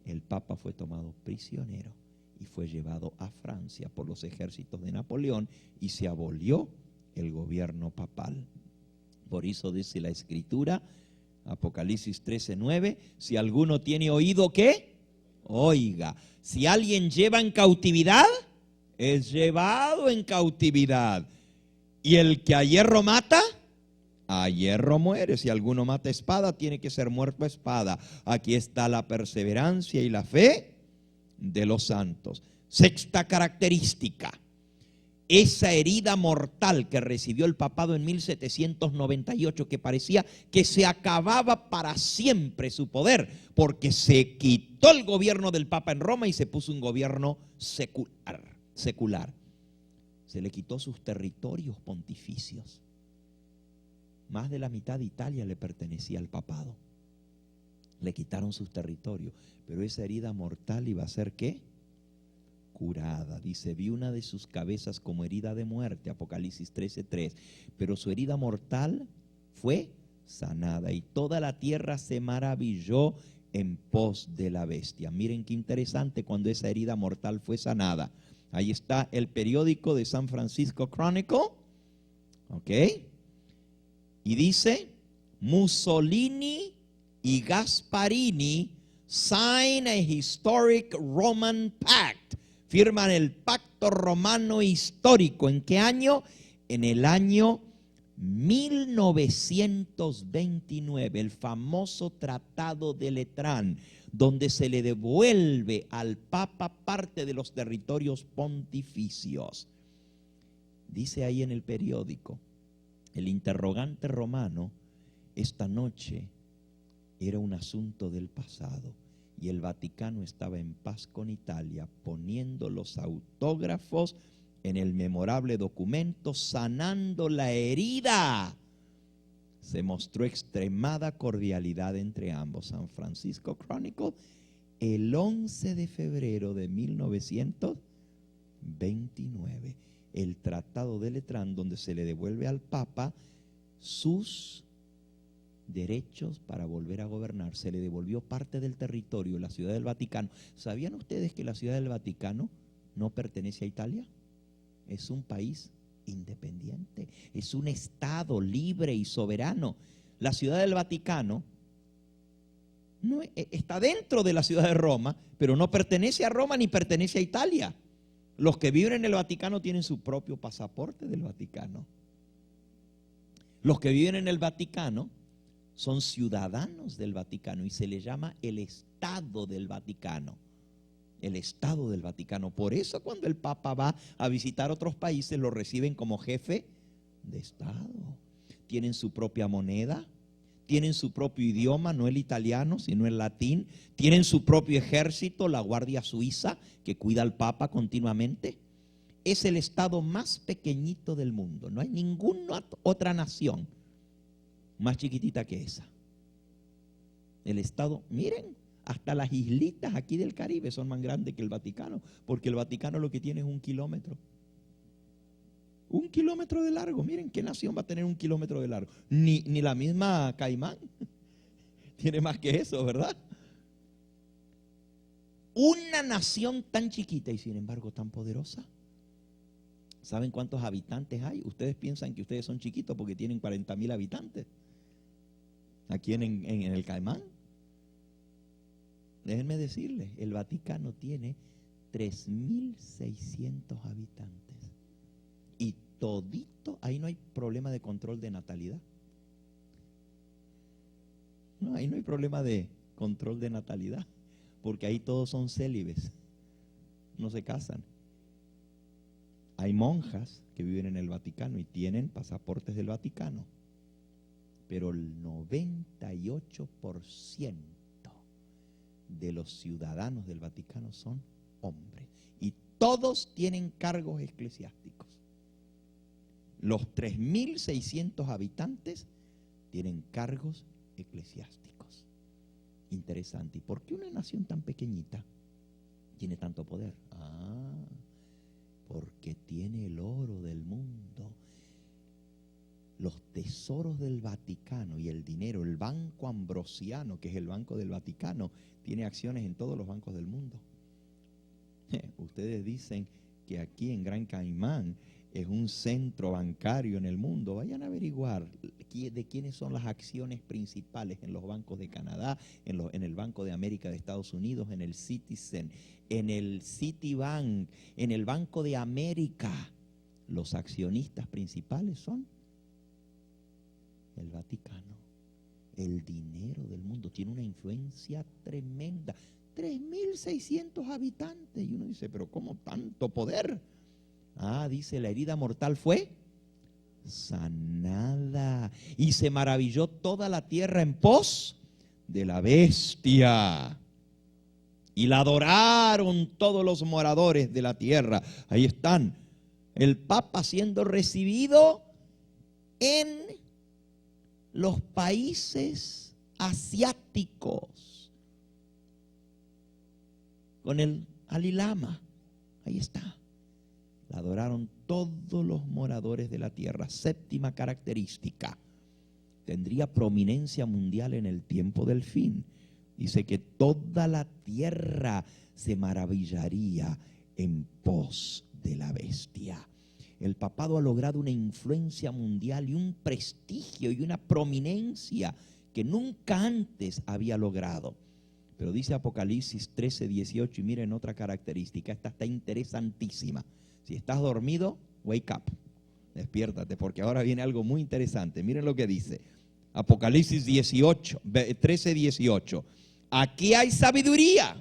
el Papa fue tomado prisionero y fue llevado a Francia por los ejércitos de Napoleón y se abolió el gobierno papal. Por eso dice la Escritura, Apocalipsis 13:9, si alguno tiene oído, ¿qué? Oiga. Si alguien lleva en cautividad, es llevado en cautividad. Y el que a hierro mata, a hierro muere. Si alguno mata a espada, tiene que ser muerto a espada. Aquí está la perseverancia y la fe de los santos. Sexta característica. Esa herida mortal que recibió el papado en 1798, que parecía que se acababa para siempre su poder, porque se quitó el gobierno del Papa en Roma y se puso un gobierno secular. Se le quitó sus territorios pontificios. Más de la mitad de Italia le pertenecía al papado. Le quitaron sus territorios, pero esa herida mortal iba a ser ¿qué? Curada. Dice, vi una de sus cabezas como herida de muerte, Apocalipsis 13:3, pero su herida mortal fue sanada y toda la tierra se maravilló en pos de la bestia. Miren qué interesante cuando esa herida mortal fue sanada. Ahí está el periódico de San Francisco Chronicle, ¿ok? Y dice, Mussolini y Gasparini sign a historic Roman pact. Firman el pacto romano histórico. ¿En qué año? En el año 1929, el famoso Tratado de Letrán, donde se le devuelve al Papa parte de los territorios pontificios. Dice ahí en el periódico, el interrogante romano, esta noche era un asunto del pasado y el Vaticano estaba en paz con Italia, poniendo los autógrafos en el memorable documento, sanando la herida. Se mostró extremada cordialidad entre ambos. San Francisco Chronicle, el 11 de febrero de 1929. El Tratado de Letrán, donde se le devuelve al Papa sus derechos para volver a gobernar. Se le devolvió parte del territorio, la Ciudad del Vaticano. ¿Sabían ustedes que la Ciudad del Vaticano no pertenece a Italia? Es un país independiente, es un estado libre y soberano. La Ciudad del Vaticano no está dentro de la ciudad de Roma, pero no pertenece a Roma ni pertenece a Italia. Los que viven en el Vaticano tienen su propio pasaporte del Vaticano. Los que viven en el Vaticano son ciudadanos del Vaticano y se les llama el Estado del Vaticano. El Estado del Vaticano. Por eso cuando el Papa va a visitar otros países lo reciben como jefe de Estado. Tienen su propia moneda, tienen su propio idioma, no el italiano, sino el latín. Tienen su propio ejército, la Guardia Suiza, que cuida al Papa continuamente. Es el Estado más pequeñito del mundo. No hay ninguna otra nación más chiquitita que esa. El Estado, miren, hasta las islitas aquí del Caribe son más grandes que el Vaticano, porque el Vaticano lo que tiene es 1 kilómetro. 1 kilómetro de largo. Miren, ¿qué nación va a tener 1 kilómetro de largo? Ni la misma Caimán tiene más que eso, ¿verdad? Una nación tan chiquita y sin embargo tan poderosa. ¿Saben cuántos habitantes hay? Ustedes piensan que ustedes son chiquitos porque tienen 40,000 habitantes. Aquí en el Caimán. Déjenme decirles, el Vaticano tiene 3.600 habitantes. Y todito, ahí no hay problema de control de natalidad. No, ahí no hay problema de control de natalidad, porque ahí todos son célibes, no se casan. Hay monjas que viven en el Vaticano y tienen pasaportes del Vaticano, pero el 98% de los ciudadanos del Vaticano son hombres y todos tienen cargos eclesiásticos. Los 3.600 habitantes tienen cargos eclesiásticos. Interesante. ¿Y por qué una nación tan pequeñita tiene tanto poder? Porque tiene el oro del mundo, los tesoros del Vaticano y el dinero. El Banco Ambrosiano, que es el Banco del Vaticano, tiene acciones en todos los bancos del mundo. Ustedes dicen que aquí en Gran Caimán es un centro bancario en el mundo. Vayan a averiguar de quiénes son las acciones principales en los bancos de Canadá, en el Banco de América de Estados Unidos, en el Citizen, en el Citibank, en el Banco de América. Los accionistas principales son el Vaticano. El dinero del mundo tiene una influencia tremenda. 3.600 habitantes. Y uno dice, pero ¿cómo tanto poder? Dice, la herida mortal fue sanada y se maravilló toda la tierra en pos de la bestia. Y la adoraron todos los moradores de la tierra. Ahí están, el Papa siendo recibido en los países asiáticos con el Dalai Lama. Ahí está. La adoraron todos los moradores de la tierra. Séptima característica: tendría prominencia mundial en el tiempo del fin. Dice que toda la tierra se maravillaría en pos de la bestia. El papado ha logrado una influencia mundial y un prestigio y una prominencia que nunca antes había logrado. Pero dice Apocalipsis 13:18, y miren otra característica, esta está interesantísima. Si estás dormido, wake up, despiértate, porque ahora viene algo muy interesante. Miren lo que dice Apocalipsis 13:18. Aquí hay sabiduría.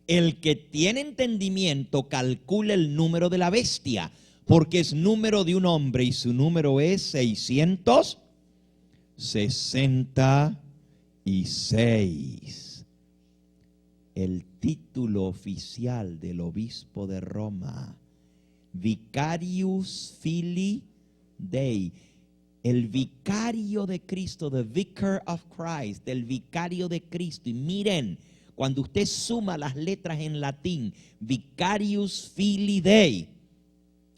El que tiene entendimiento calcula el número de la bestia, porque es número de un hombre y su número es 666. El título oficial del obispo de Roma, Vicarius Filii Dei, el vicario de Cristo, the Vicar of Christ, el vicario de Cristo. Y miren, cuando usted suma las letras en latín, Vicarius Filii Dei,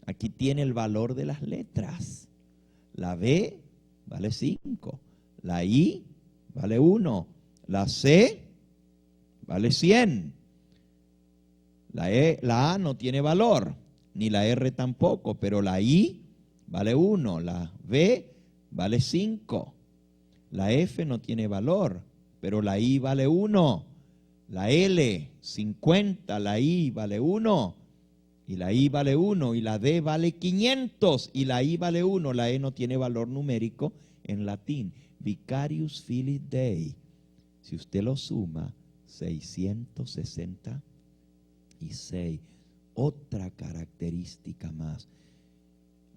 aquí tiene el valor de las letras. La B vale 5, la I vale 1, la C vale 100, la A no tiene valor, ni la R tampoco, pero la I vale 1, la B vale 5, la F no tiene valor, pero la I vale 1, la L 50, la I vale 1, y la I vale 1, y la D vale 500, y la I vale 1, la E no tiene valor numérico en latín. Vicarius Filii Dei, si usted lo suma, 666. Otra característica más.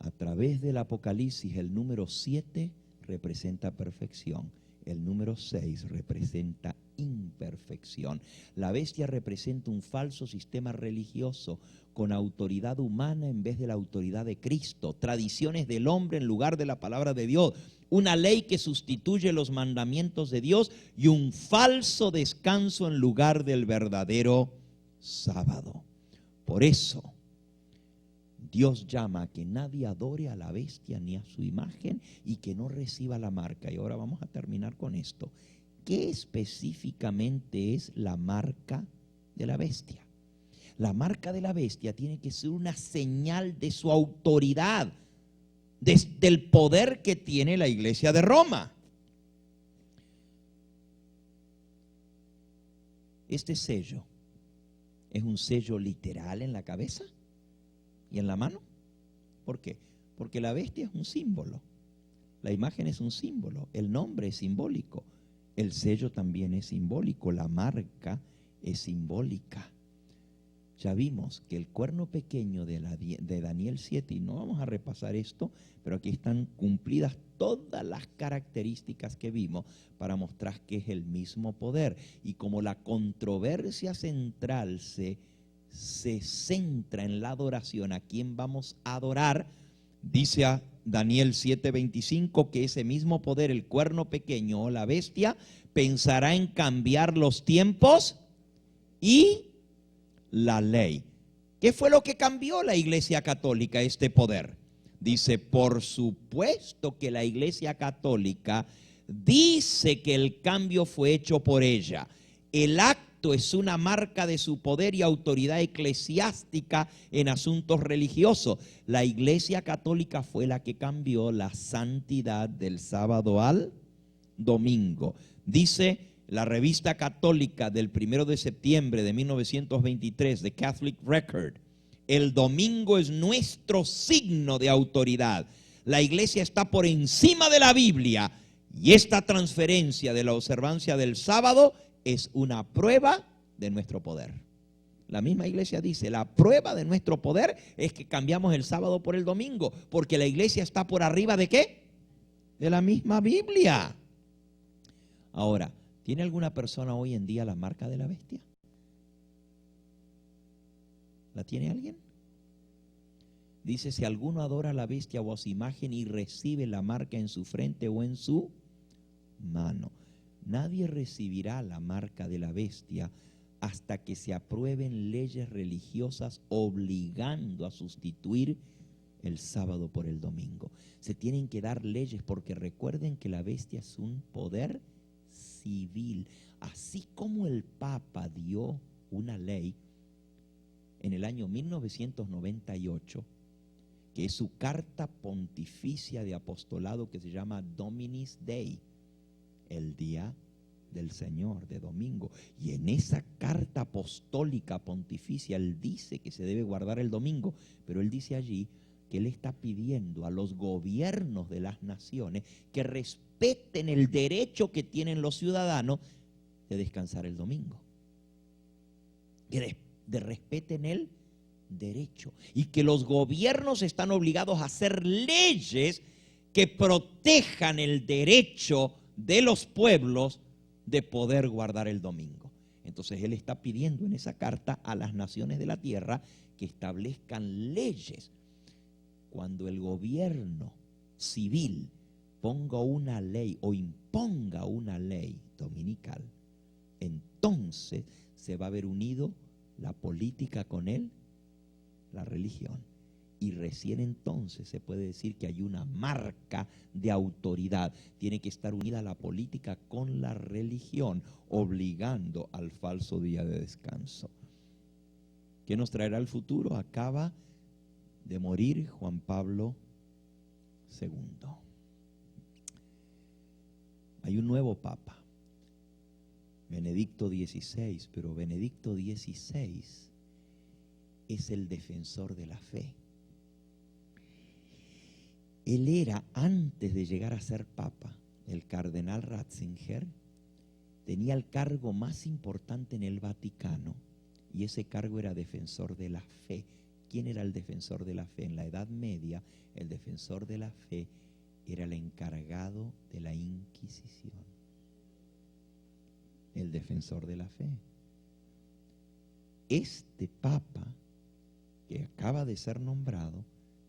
A través del Apocalipsis, el número 7 representa perfección, el número 6 representa imperfección. La bestia representa un falso sistema religioso con autoridad humana en vez de la autoridad de Cristo, tradiciones del hombre en lugar de la palabra de Dios, una ley que sustituye los mandamientos de Dios y un falso descanso en lugar del verdadero sábado. Por eso Dios llama a que nadie adore a la bestia ni a su imagen y que no reciba la marca. Y ahora vamos a terminar con esto. ¿Qué específicamente es la marca de la bestia? La marca de la bestia tiene que ser una señal de su autoridad, del poder que tiene la iglesia de Roma. Este sello es un sello literal en la cabeza y en la mano. ¿Por qué? Porque la bestia es un símbolo, la imagen es un símbolo, el nombre es simbólico, el sello también es simbólico, la marca es simbólica. Ya vimos que el cuerno pequeño de Daniel 7, y no vamos a repasar esto, pero aquí están cumplidas todas las características que vimos para mostrar que es el mismo poder. Y como la controversia central se centra en la adoración, a quién vamos a adorar, dice a Daniel 7:25 que ese mismo poder, el cuerno pequeño o la bestia, pensará en cambiar los tiempos y la ley. ¿Qué fue lo que cambió la Iglesia Católica, este poder? Dice, por supuesto que la Iglesia Católica dice que el cambio fue hecho por ella. El acto es una marca de su poder y autoridad eclesiástica en asuntos religiosos. La Iglesia Católica fue la que cambió la santidad del sábado al domingo. Dice la revista católica del 1 de septiembre de 1923, The Catholic Record, el domingo es nuestro signo de autoridad. La iglesia está por encima de la Biblia y esta transferencia de la observancia del sábado es una prueba de nuestro poder. La misma iglesia dice, la prueba de nuestro poder es que cambiamos el sábado por el domingo, porque la iglesia está por arriba ¿de qué? De la misma Biblia. Ahora, ¿tiene alguna persona hoy en día la marca de la bestia? ¿La tiene alguien? Dice, si alguno adora a la bestia o a su imagen y recibe la marca en su frente o en su mano. Nadie recibirá la marca de la bestia hasta que se aprueben leyes religiosas obligando a sustituir el sábado por el domingo. Se tienen que dar leyes porque recuerden que la bestia es un poder civil. Así como el Papa dio una ley en el año 1998, que es su carta pontificia de apostolado que se llama Dominis Dei, el día del Señor, de domingo. Y en esa carta apostólica pontificia él dice que se debe guardar el domingo, pero él dice allí que él está pidiendo a los gobiernos de las naciones que respeten el derecho que tienen los ciudadanos de descansar el domingo, que respeten el derecho, y que los gobiernos están obligados a hacer leyes que protejan el derecho de los pueblos de poder guardar el domingo. Entonces él está pidiendo en esa carta a las naciones de la tierra que establezcan leyes. Cuando el gobierno civil ponga una ley o imponga una ley dominical, entonces se va a ver unido la política con él, la religión. Y recién entonces se puede decir que hay una marca de autoridad. Tiene que estar unida la política con la religión, obligando al falso día de descanso. ¿Qué nos traerá el futuro? Acaba de morir Juan Pablo II. Hay un nuevo papa, Benedicto XVI, pero Benedicto XVI es el defensor de la fe. Él era, antes de llegar a ser papa, el cardenal Ratzinger, tenía el cargo más importante en el Vaticano, y ese cargo era defensor de la fe. ¿Quién era el defensor de la fe? En la Edad Media, el defensor de la fe era el encargado de la Inquisición. El defensor de la fe. Este papa, que acaba de ser nombrado,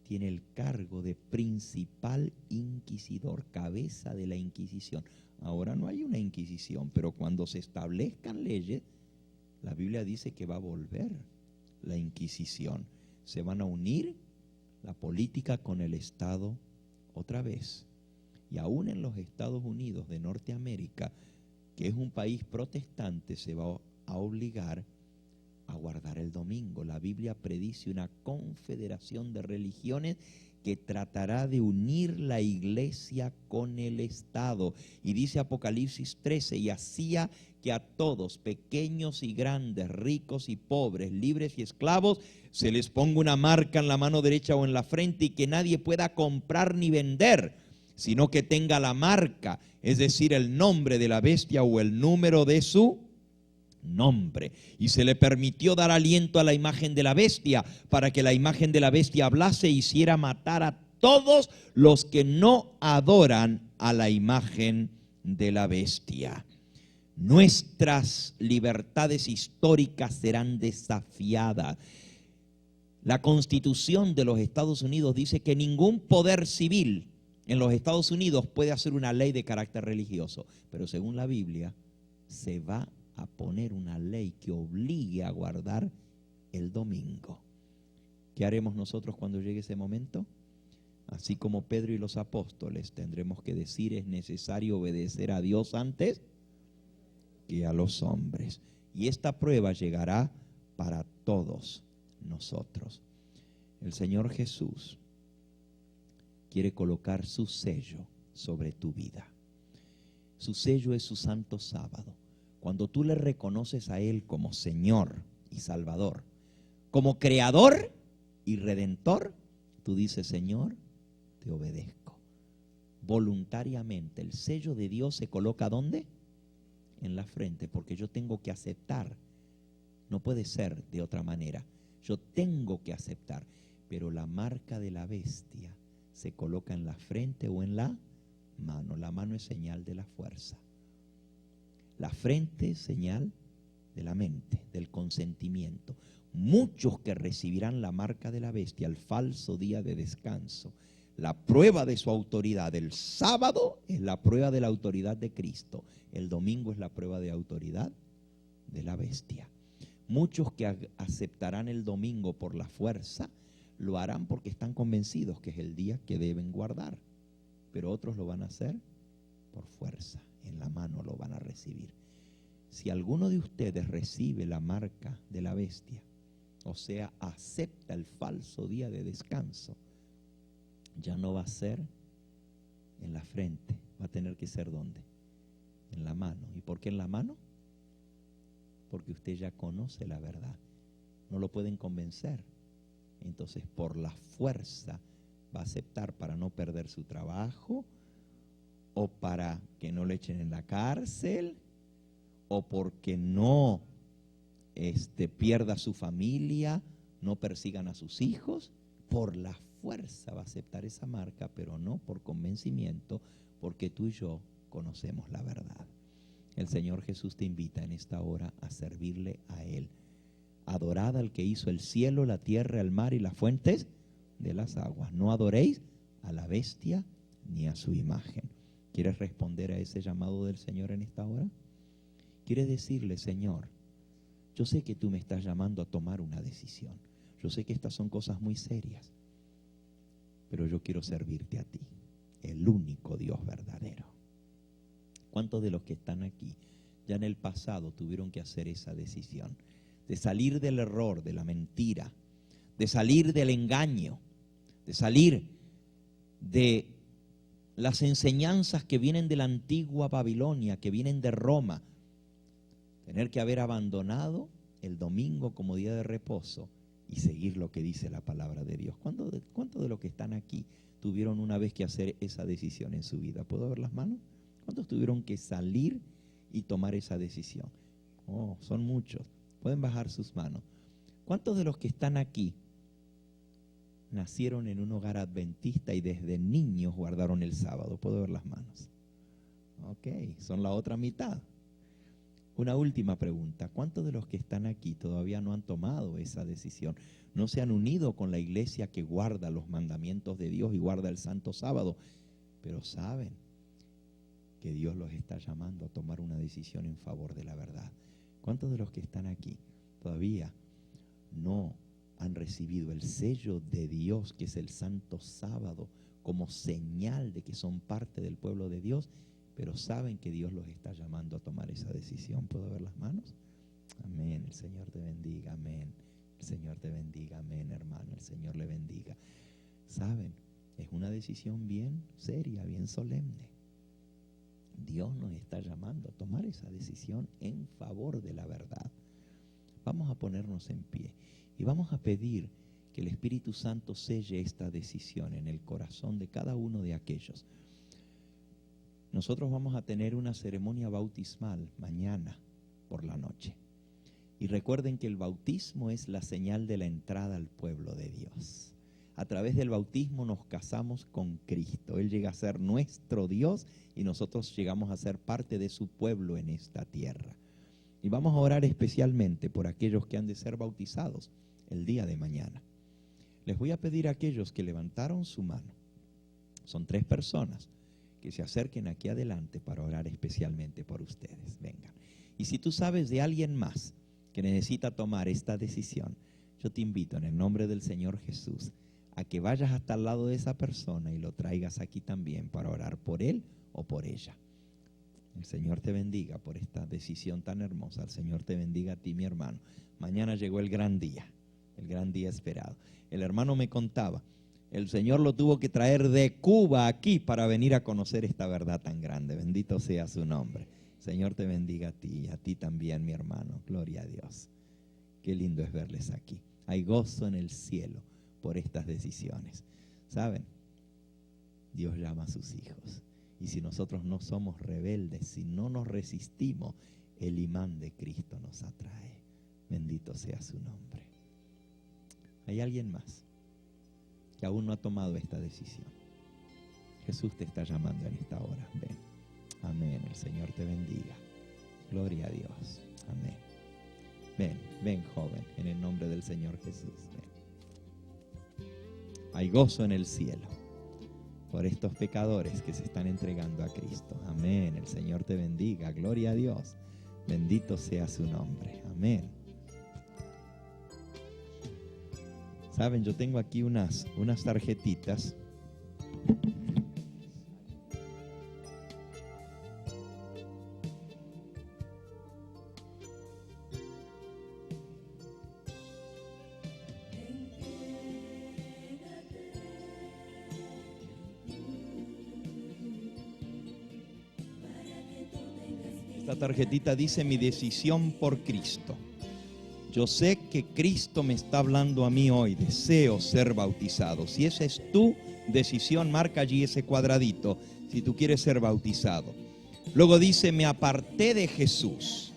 tiene el cargo de principal inquisidor, cabeza de la Inquisición. Ahora no hay una Inquisición, pero cuando se establezcan leyes, la Biblia dice que va a volver la Inquisición. Se van a unir la política con el Estado otra vez. Y aún en los Estados Unidos de Norteamérica, que es un país protestante, se va a obligar a guardar el domingo. La Biblia predice una confederación de religiones que tratará de unir la iglesia con el Estado. Y dice Apocalipsis 13, y hacía que a todos, pequeños y grandes, ricos y pobres, libres y esclavos, se les ponga una marca en la mano derecha o en la frente, y que nadie pueda comprar ni vender, sino que tenga la marca, es decir, el nombre de la bestia o el número de su nombre. Y se le permitió dar aliento a la imagen de la bestia, para que la imagen de la bestia hablase e hiciera matar a todos los que no adoran a la imagen de la bestia. Nuestras libertades históricas serán desafiadas. La Constitución de los Estados Unidos dice que ningún poder civil en los Estados Unidos puede hacer una ley de carácter religioso, pero según la Biblia se va a poner una ley que obligue a guardar el domingo. ¿Qué haremos nosotros cuando llegue ese momento? Así como Pedro y los apóstoles, tendremos que decir: es necesario obedecer a Dios antes que a los hombres. Y esta prueba llegará para todos nosotros. El Señor Jesús quiere colocar su sello sobre tu vida. Su sello es su santo sábado. Cuando tú le reconoces a Él como Señor y Salvador, como Creador y Redentor, tú dices: Señor, te obedezco. Voluntariamente. El sello de Dios se coloca ¿dónde? En la frente, porque yo tengo que aceptar. No puede ser de otra manera. Yo tengo que aceptar. Pero la marca de la bestia se coloca en la frente o en la mano. La mano es señal de la fuerza. La frente es señal de la mente, del consentimiento. Muchos que recibirán la marca de la bestia el falso día de descanso, la prueba de su autoridad. El sábado es la prueba de la autoridad de Cristo. El domingo es la prueba de autoridad de la bestia. Muchos que aceptarán el domingo por la fuerza, lo harán porque están convencidos que es el día que deben guardar. Pero otros lo van a hacer por fuerza. En la mano lo van a recibir. Si alguno de ustedes recibe la marca de la bestia, o sea, acepta el falso día de descanso, ya no va a ser en la frente, va a tener que ser ¿dónde? En la mano. ¿Y por qué en la mano? Porque usted ya conoce la verdad. No lo pueden convencer. Entonces, por la fuerza va a aceptar, para no perder su trabajo, o para que no le echen en la cárcel, o porque no pierda su familia, no persigan a sus hijos. Por la fuerza va a aceptar esa marca, pero no por convencimiento, porque tú y yo conocemos la verdad. El Señor Jesús te invita en esta hora a servirle a Él. Adorad al que hizo el cielo, la tierra, el mar y las fuentes de las aguas. No adoréis a la bestia ni a su imagen. ¿Quieres responder a ese llamado del Señor en esta hora? ¿Quieres decirle: Señor, yo sé que tú me estás llamando a tomar una decisión. Yo sé que estas son cosas muy serias, pero yo quiero servirte a ti, el único Dios verdadero? ¿Cuántos de los que están aquí ya en el pasado tuvieron que hacer esa decisión de salir del error, de la mentira, de salir del engaño, de salir de las enseñanzas que vienen de la antigua Babilonia, que vienen de Roma? Tener que haber abandonado el domingo como día de reposo y seguir lo que dice la palabra de Dios. ¿Cuántos de los que están aquí tuvieron una vez que hacer esa decisión en su vida? ¿Puedo ver las manos? ¿Cuántos tuvieron que salir y tomar esa decisión? Oh, son muchos. Pueden bajar sus manos. ¿Cuántos de los que están aquí nacieron en un hogar adventista y desde niños guardaron el sábado? ¿Puedo ver las manos? Ok, son la otra mitad. Una última pregunta. ¿Cuántos de los que están aquí todavía no han tomado esa decisión? No se han unido con la iglesia que guarda los mandamientos de Dios y guarda el santo sábado, pero saben que Dios los está llamando a tomar una decisión en favor de la verdad? ¿Cuántos de los que están aquí todavía no han recibido el sello de Dios, que es el santo sábado, como señal de que son parte del pueblo de Dios, pero saben que Dios los está llamando a tomar esa decisión? ¿Puedo ver las manos? Amén. El Señor te bendiga. Amén. El Señor te bendiga. Amén, hermano. El Señor le bendiga. ¿Saben? Es una decisión bien seria, bien solemne. Dios nos está llamando a tomar esa decisión en favor de la verdad. Vamos a ponernos en pie y vamos a pedir que el Espíritu Santo selle esta decisión en el corazón de cada uno de aquellos. Nosotros vamos a tener una ceremonia bautismal mañana por la noche. Y recuerden que el bautismo es la señal de la entrada al pueblo de Dios. A través del bautismo nos casamos con Cristo. Él llega a ser nuestro Dios y nosotros llegamos a ser parte de su pueblo en esta tierra. Y vamos a orar especialmente por aquellos que han de ser bautizados el día de mañana. Les voy a pedir a aquellos que levantaron su mano, son 3 personas, que se acerquen aquí adelante para orar especialmente por ustedes. Vengan. Y si tú sabes de alguien más que necesita tomar esta decisión, yo te invito en el nombre del Señor Jesús a que vayas hasta el lado de esa persona y lo traigas aquí también para orar por él o por ella. El Señor te bendiga por esta decisión tan hermosa. El Señor te bendiga a ti, mi hermano. Mañana llegó el gran día esperado. El hermano me contaba, el Señor lo tuvo que traer de Cuba aquí para venir a conocer esta verdad tan grande. Bendito sea su nombre. El Señor te bendiga a ti y a ti también, mi hermano. Gloria a Dios. Qué lindo es verles aquí. Hay gozo en el cielo por estas decisiones. ¿Saben? Dios llama a sus hijos. Y si nosotros no somos rebeldes, si no nos resistimos, el imán de Cristo nos atrae. Bendito sea su nombre. ¿Hay alguien más que aún no ha tomado esta decisión? Jesús te está llamando en esta hora. Ven. Amén. El Señor te bendiga. Gloria a Dios. Amén. Ven, joven, en el nombre del Señor Jesús. Ven. Hay gozo en el cielo por estos pecadores que se están entregando a Cristo. Amén. El Señor te bendiga. Gloria a Dios. Bendito sea su nombre. Amén. Saben, yo tengo aquí unas tarjetitas. Esta tarjetita dice: mi decisión por Cristo. Yo sé que Cristo me está hablando a mí hoy. Deseo ser bautizado. Si esa es tu decisión, marca allí ese cuadradito si tú quieres ser bautizado. Luego dice: me aparté de Jesús,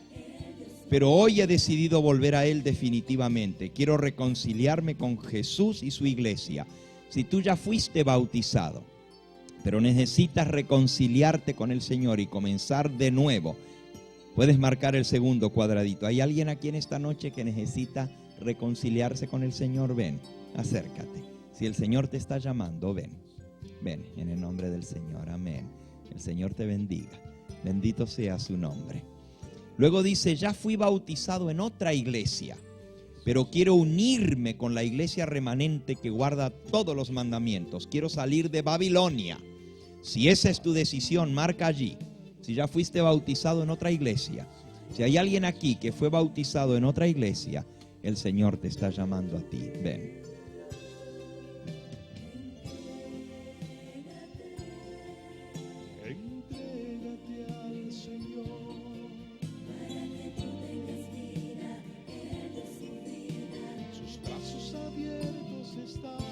pero hoy he decidido volver a Él definitivamente. Quiero reconciliarme con Jesús y su iglesia. Si tú ya fuiste bautizado, pero necesitas reconciliarte con el Señor y comenzar de nuevo, puedes marcar el segundo cuadradito. ¿Hay alguien aquí en esta noche que necesita reconciliarse con el Señor? Ven, acércate. Si el Señor te está llamando, ven. Ven, en el nombre del Señor. Amén. El Señor te bendiga. Bendito sea su nombre. Luego dice: ya fui bautizado en otra iglesia, pero quiero unirme con la iglesia remanente que guarda todos los mandamientos. Quiero salir de Babilonia. Si esa es tu decisión, marca allí. Si ya fuiste bautizado en otra iglesia, si hay alguien aquí que fue bautizado en otra iglesia, el Señor te está llamando a ti. Ven. Entrégate al Señor. Sus brazos abiertos están.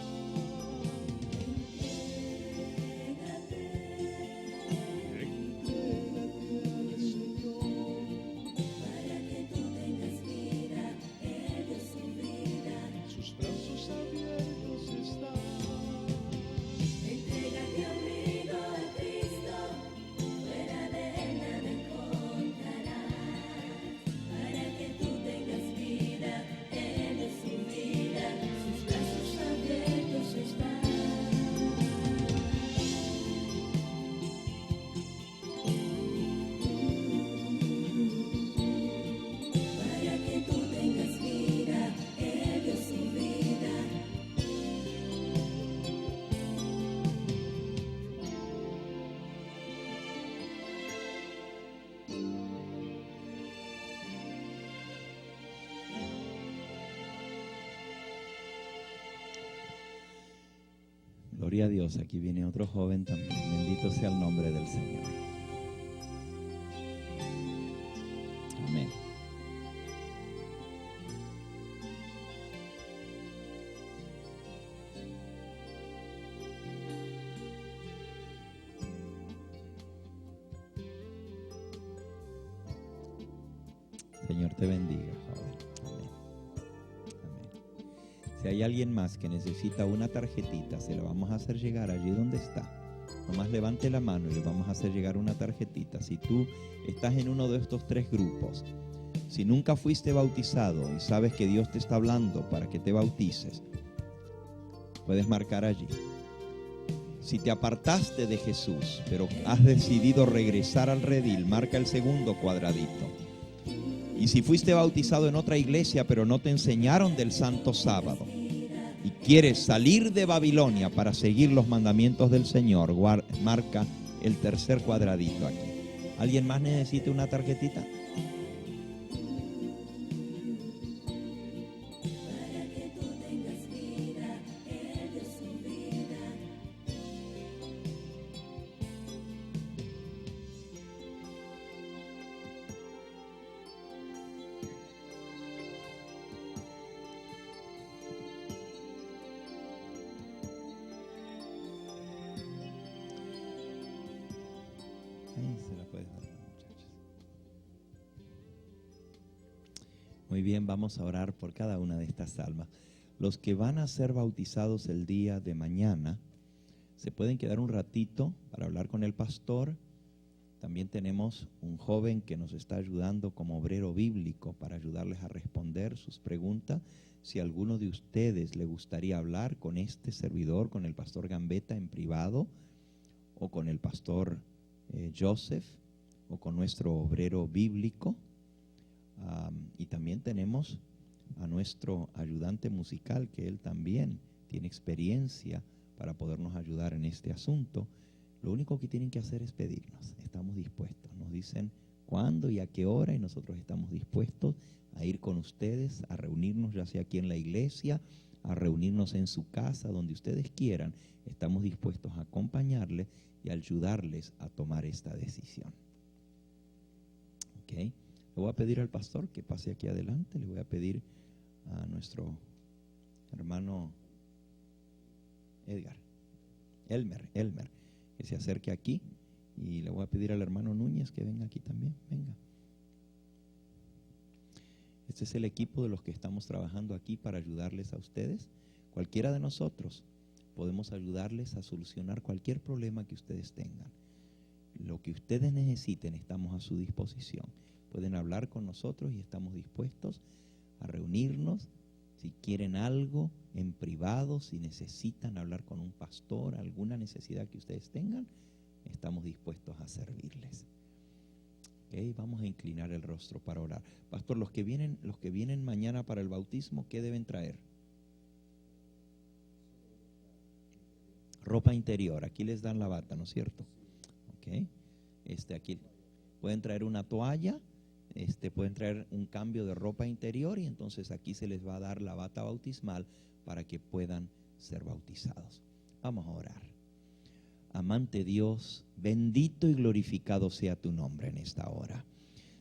Sus brazos Gloria a Dios, aquí viene otro joven también. Bendito sea el nombre del Señor. Amén. Señor te bendiga, joven. Amén. Amén. Si hay alguien más que necesita una tarjetita, se la vamos a hacer llegar allí donde está. Nomás levante la mano y le vamos a hacer llegar una tarjetita. Si tú estás en uno de estos tres grupos, si nunca fuiste bautizado y sabes que Dios te está hablando para que te bautices, puedes marcar allí. Si te apartaste de Jesús, pero has decidido regresar al redil, marca el segundo cuadradito. Y si fuiste bautizado en otra iglesia, pero no te enseñaron del Santo Sábado, y quieres salir de Babilonia para seguir los mandamientos del Señor, marca el tercer cuadradito aquí. ¿Alguien más necesita una tarjetita? Se la puedes dar, muchachos. Muy bien, vamos a orar por cada una de estas almas. Los que van a ser bautizados el día de mañana, se pueden quedar un ratito para hablar con el pastor. También tenemos un joven que nos está ayudando como obrero bíblico para ayudarles a responder sus preguntas. Si a alguno de ustedes le gustaría hablar con este servidor, con el pastor Gambetta en privado, o con el pastor Joseph, o con nuestro obrero bíblico, y también tenemos a nuestro ayudante musical, que él también tiene experiencia para podernos ayudar en este asunto. Lo único que tienen que hacer es pedirnos. Estamos dispuestos. Nos dicen cuándo y a qué hora, y nosotros estamos dispuestos a ir con ustedes, a reunirnos ya sea aquí en la iglesia, a reunirnos en su casa, donde ustedes quieran. Estamos dispuestos a acompañarles y a ayudarles a tomar esta decisión. ¿Ok? Le voy a pedir al pastor que pase aquí adelante. Le voy a pedir a nuestro hermano Elmer, que se acerque aquí, y le voy a pedir al hermano Núñez que venga aquí también. Venga. Este es el equipo de los que estamos trabajando aquí para ayudarles a ustedes. Cualquiera de nosotros podemos ayudarles a solucionar cualquier problema que ustedes tengan. Lo que ustedes necesiten, estamos a su disposición. Pueden hablar con nosotros y estamos dispuestos a reunirnos. Si quieren algo en privado, si necesitan hablar con un pastor, alguna necesidad que ustedes tengan, estamos dispuestos a servirles. Okay, vamos a inclinar el rostro para orar. Pastor, los que vienen mañana para el bautismo, ¿qué deben traer? Ropa interior. Aquí les dan la bata, ¿no es cierto? Okay. Aquí pueden traer una toalla. Pueden traer un cambio de ropa interior, y entonces aquí se les va a dar la bata bautismal para que puedan ser bautizados. Vamos a orar. Amante Dios, bendito y glorificado sea tu nombre en esta hora.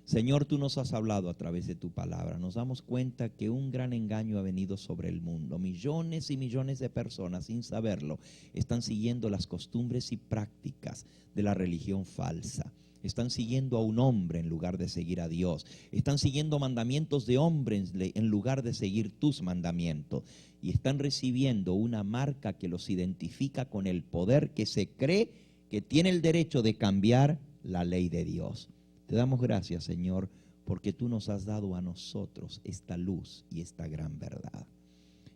Señor, tú nos has hablado a través de tu palabra. Nos damos cuenta que un gran engaño ha venido sobre el mundo. Millones y millones de personas, sin saberlo, están siguiendo las costumbres y prácticas de la religión falsa. Están siguiendo a un hombre en lugar de seguir a Dios. Están siguiendo mandamientos de hombres en lugar de seguir tus mandamientos. Y están recibiendo una marca que los identifica con el poder que se cree que tiene el derecho de cambiar la ley de Dios. Te damos gracias, Señor, porque tú nos has dado a nosotros esta luz y esta gran verdad.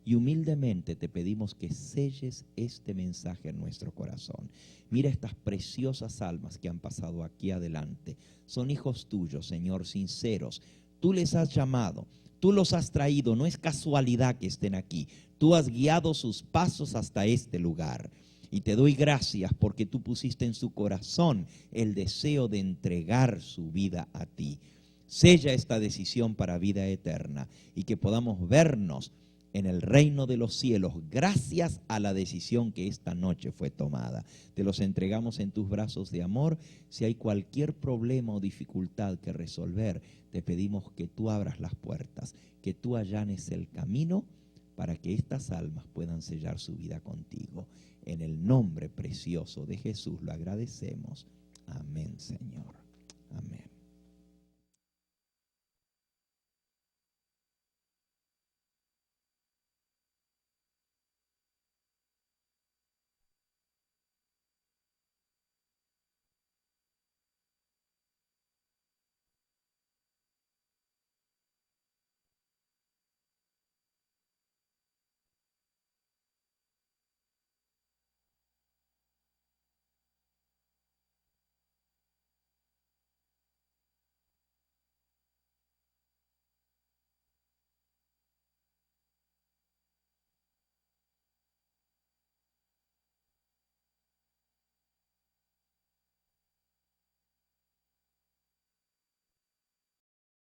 Y humildemente te pedimos que selles este mensaje en nuestro corazón. Mira estas preciosas almas que han pasado aquí adelante. Son hijos tuyos, Señor, sinceros. Tú les has llamado, tú los has traído. No es casualidad que estén aquí. Tú has guiado sus pasos hasta este lugar. Y te doy gracias porque tú pusiste en su corazón el deseo de entregar su vida a ti. Sella esta decisión para vida eterna y que podamos vernos en el reino de los cielos, gracias a la decisión que esta noche fue tomada. Te los entregamos en tus brazos de amor. Si hay cualquier problema o dificultad que resolver, te pedimos que tú abras las puertas, que tú allanes el camino para que estas almas puedan sellar su vida contigo. En el nombre precioso de Jesús lo agradecemos. Amén, Señor. Amén.